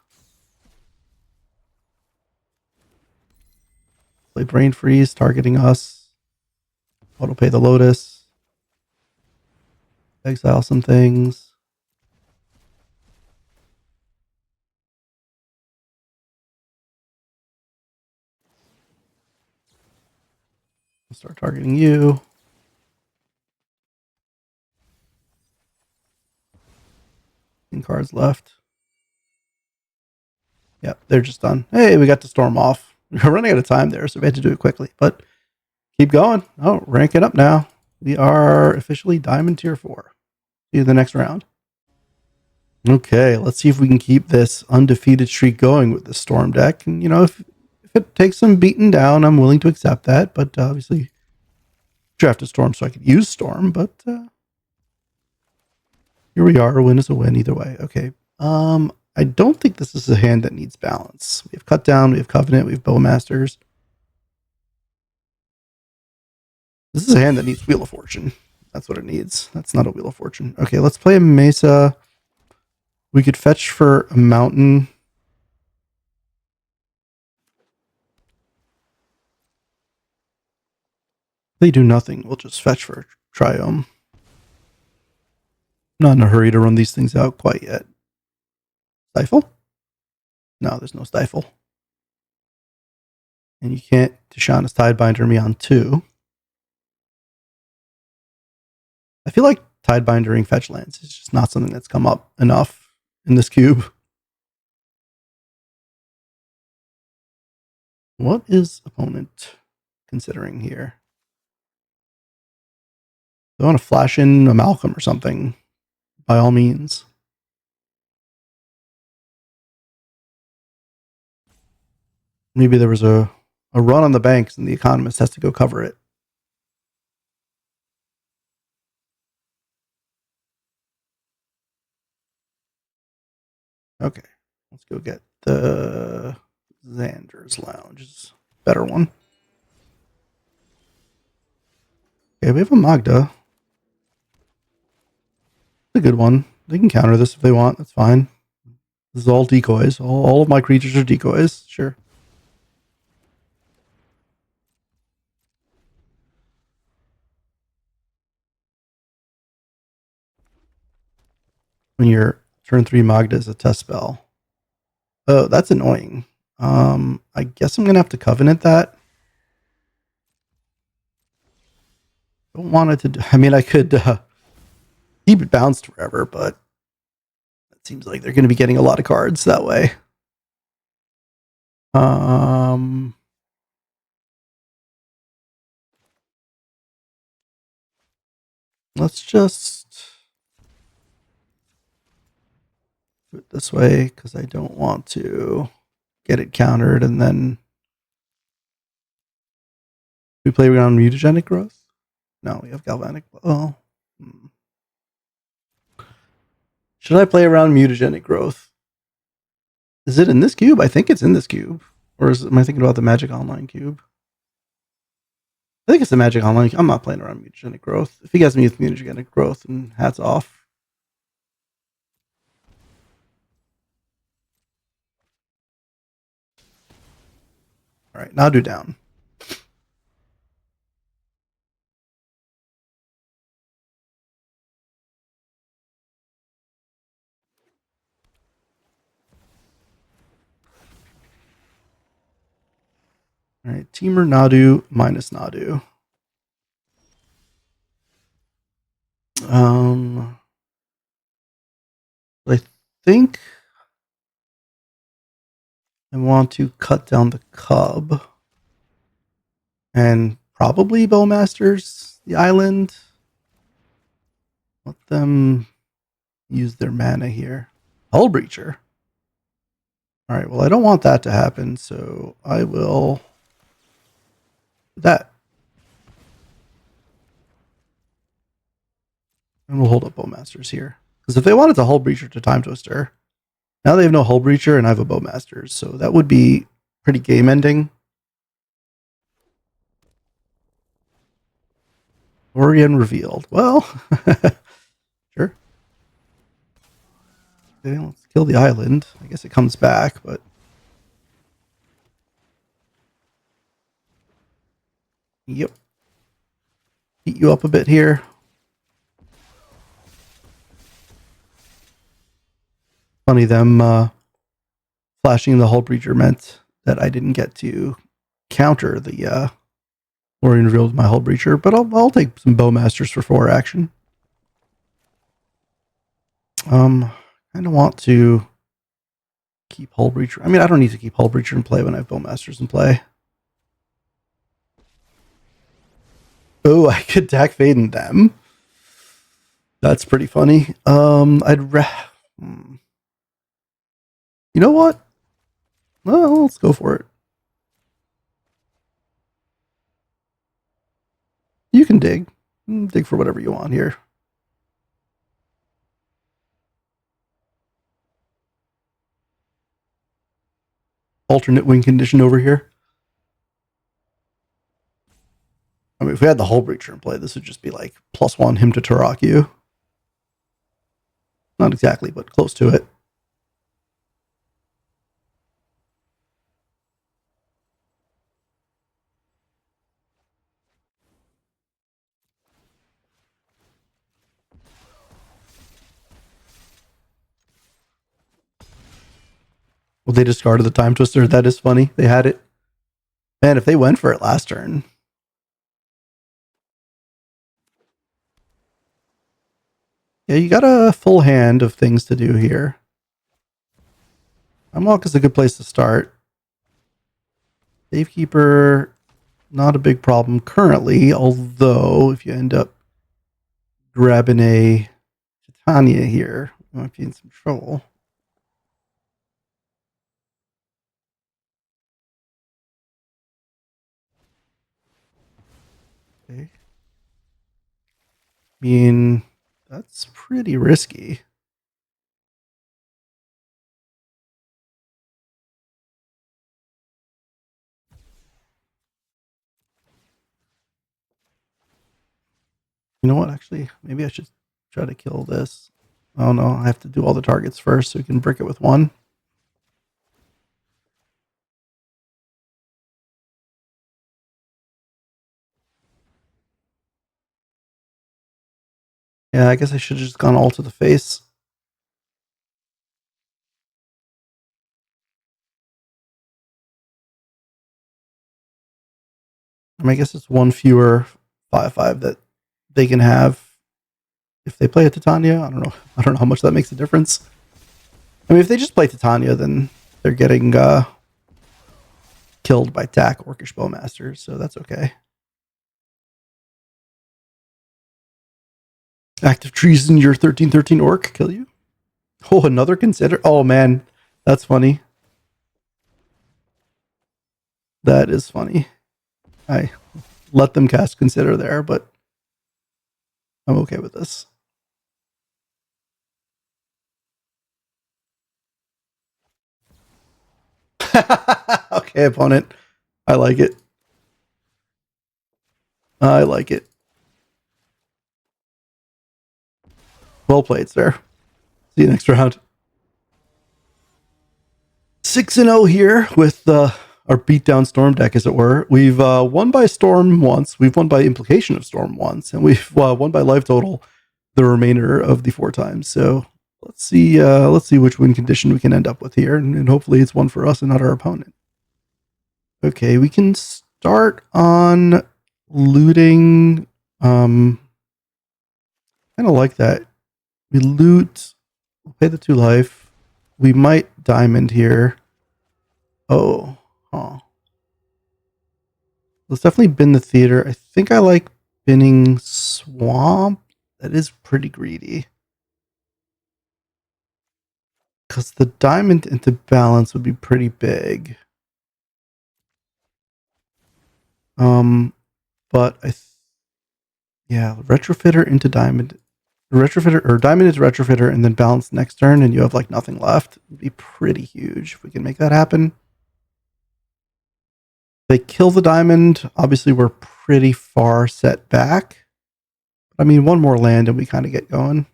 Play Brain Freeze, targeting us. Auto pay the Lotus. Exile some things. Start targeting you. Cards left. Yep, they're just done. Hey, we got to storm off. We're running out of time there, so we had to do it quickly. But keep going. Oh, rank it up now. We are officially Diamond Tier 4. See you in the next round. Okay, let's see if we can keep this undefeated streak going with the Storm deck. And, you know, if it takes some beating down, I'm willing to accept that. But obviously, drafted Storm so I could use Storm. But here we are. A win is a win either way. Okay. I don't think this is a hand that needs balance. We have Cut Down, we have Covenant, we have Bowmasters. This is a hand that needs Wheel of Fortune. That's what it needs. That's not a Wheel of Fortune. Okay, let's play a Mesa. We could fetch for a Mountain. They do nothing. We'll just fetch for Triome. Not in a hurry to run these things out quite yet. Stifle? No, there's no Stifle. And you can't Tishana's Tidebinder me on 2. I feel like Tidebindering fetch lands is just not something that's come up enough in this cube. What is opponent considering here? They want to flash in a Malcolm or something, by all means. Maybe there was a run on the banks and the Economist has to go cover it. Okay, let's go get the Xander's Lounge. It's a better one. Okay, we have a Magda. It's a good one. They can counter this if they want. That's fine. This is all decoys. All of my creatures are decoys. Sure. When your turn 3 Magda is a test spell. Oh, that's annoying. I guess I'm going to have to Covenant that. Don't want it to... I mean, I could keep it bounced forever, but it seems like they're going to be getting a lot of cards that way. Let's just do it this way because I don't want to get it countered and then we play around mutagenic growth. No, we have galvanic. Oh, should I play around mutagenic growth? Is it in this cube? I think it's in this cube. Or am I thinking about the Magic Online cube? I think it's the Magic Online. I'm not playing around mutagenic growth. If he gets me with mutagenic growth, then hats off. All right, Nadu down. All right, Teamer Nadu minus Nadu. I think I want to cut down the Cub and probably Bowmasters the island. Let them use their mana here. Hull Breacher. All right, well, I don't want that to happen, so I will do that. And we'll hold up Bowmasters here. Because if they wanted to Hull Breacher to Time Twister, now they have no Hull Breacher and I have a Bowmasters, so that would be pretty game ending. Orion revealed. Well, sure. Okay, let's kill the island. I guess it comes back, but yep. Heat you up a bit here. Funny them flashing the Hull Breacher meant that I didn't get to counter the Orion revealed my Hull Breacher, but I'll take some Bowmasters for 4 action. Kind of want to keep Hull Breacher. I mean, I don't need to keep Hull Breacher in play when I have Bowmasters in play. Oh, I could deck Faden them. That's pretty funny. You know what? Well, let's go for it. You can dig. Dig for whatever you want here. Alternate win condition over here. I mean, if we had the Hull Breacher in play, this would just be like +1 him to Turok you. Not exactly, but close to it. Well, they discarded the Time Twister. That is funny. They had it. Man, if they went for it last turn. Yeah, you got a full hand of things to do here. Unlock is a good place to start. Savekeeper, not a big problem currently, although if you end up grabbing a Titania here, you might be in some trouble. Okay. I mean, that's pretty risky. You know what? Actually, maybe I should try to kill this. Oh no, I have to do all the targets first so we can brick it with 1. Yeah, I guess I should have just gone all to the face. I mean, I guess it's 1 fewer 5/5 that they can have if they play a Titania. I don't know. I don't know how much that makes a difference. I mean, if they just play Titania, then they're getting killed by TAC Orcish Bowmasters, so that's okay. Active treason, your 13/13 orc kill you? Oh, another consider. Oh man, that's funny. That is funny. I let them cast consider there, but I'm okay with this. Okay, opponent. I like it. I like it. Well played, sir. See you next round. 6-0 here with our beatdown storm deck, as it were. We've won by storm once. We've won by implication of storm once, and we've won by life total the remainder of the 4 times. So let's see which win condition we can end up with here, and hopefully it's one for us and not our opponent. Okay, we can start on looting. Kind of like that. We loot. We'll pay the 2 life. We might diamond here. Oh, huh. Let's definitely bin the theater. I think I like binning swamp. That is pretty greedy. Because the diamond into balance would be pretty big. But yeah, retrofitter into diamond. Retrofitter or diamond into retrofitter and then balance next turn and you have like nothing left. It would be pretty huge if we can make that happen. They kill the diamond. Obviously, we're pretty far set back. I mean, one more land and we kind of get going.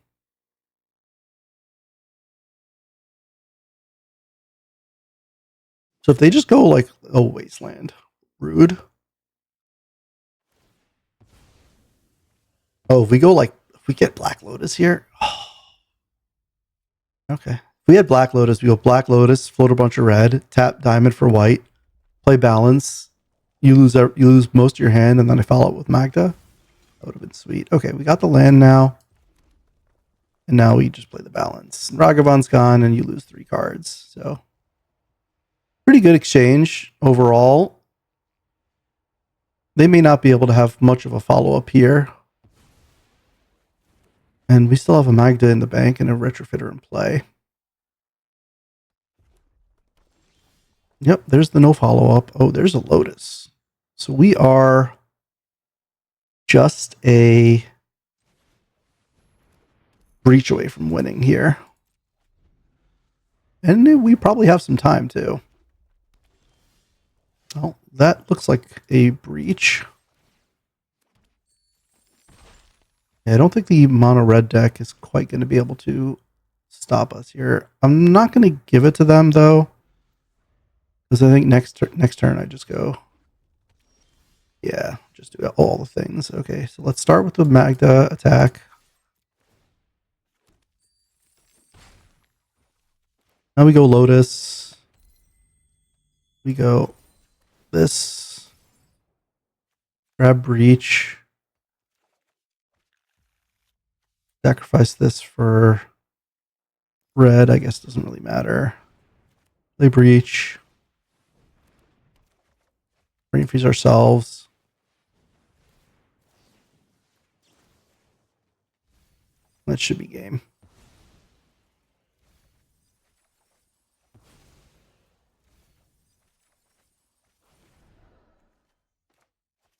So if they just go like, oh, wasteland. Rude. Oh, if we go like, if we get Black Lotus here. Oh. Okay. If we had Black Lotus, we go Black Lotus, float a bunch of red, tap diamond for white, play balance. You lose most of your hand, and then I follow up with Magda. That would have been sweet. Okay, we got the land now. And now we just play the balance. Ragavan's gone, and you lose 3 cards. So, pretty good exchange overall. They may not be able to have much of a follow-up here. And we still have a Magda in the bank and a retrofitter in play. Yep, there's the no follow-up. Oh, there's a Lotus. So we are just a breach away from winning here. And we probably have some time too. Oh, that looks like a breach. Yeah, I don't think the mono red deck is quite going to be able to stop us here. I'm not going to give it to them though, because I think next turn I just go. Yeah, just do all the things. Okay, so let's start with the Magda attack. Now we go Lotus. We go this. Grab Breach. Sacrifice this for red. I guess doesn't really matter. Play Breach. Brain freeze ourselves. That should be game.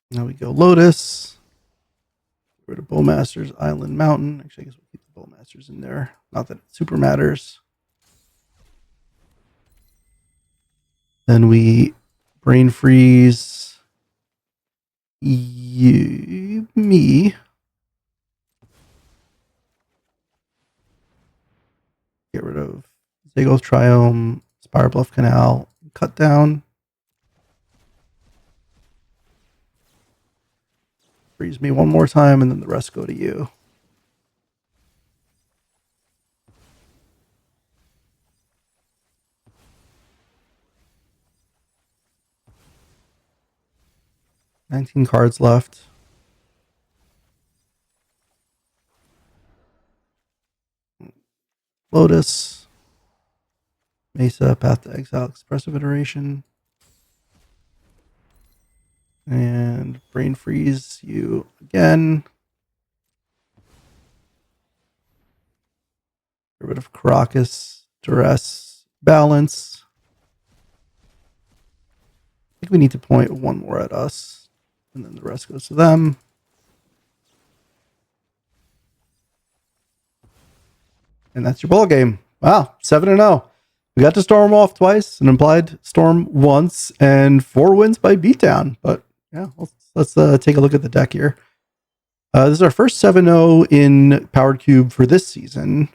Now we go Lotus. Get rid of Bowmaster's Island Mountain. Actually, I guess we'll keep the Bowmasters in there. Not that it super matters. Then we brain freeze me. Get rid of Zagoth Triome, Spire Bluff Canal, cut down. Freeze me one more time, and then the rest go to you. $19 cards left. Lotus. Mesa, Path to Exile, Expressive Iteration. And brain freeze you again. Get rid of Caracas, Duress, Balance. I think we need to point one more at us, and then the rest goes to them. And that's your ball game. Wow, 7-0. We got to storm off twice, an implied storm once, and 4 wins by beatdown. But yeah, let's let's take a look at the deck here. This is our first 7-0 in Powered Cube for this season.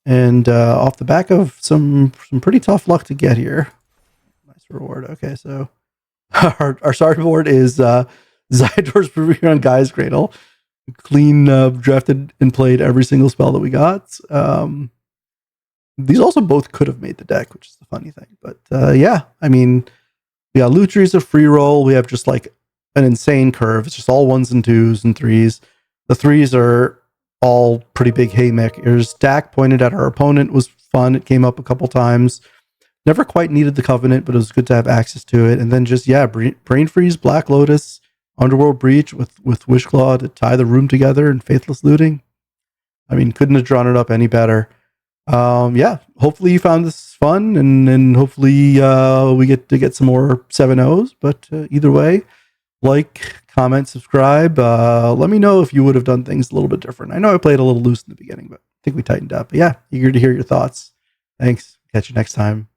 And off the back of some pretty tough luck to get here. Nice reward. Okay, so our sideboard is Zydor's Premier on Guy's Cradle. Clean drafted and played every single spell that we got. These also both could have made the deck, which is the funny thing. But yeah, I mean, we got Lutris, a free roll. We have just like an insane curve. It's just all 1s and 2s and 3s. The 3s are all pretty big haymakers. Dak pointed at our opponent was fun. It came up a couple times. Never quite needed the Covenant, but it was good to have access to it. And then just, yeah, Brain Freeze, Black Lotus, Underworld Breach with Wishclaw to tie the room together, and Faithless Looting. I mean, couldn't have drawn it up any better. Yeah, hopefully you found this fun, and hopefully we get to get some more 7-0s. But either way, like, comment, subscribe. Let me know if you would have done things a little bit different. I know I played a little loose in the beginning, but I think we tightened up. But yeah, eager to hear your thoughts. Thanks. Catch you next time.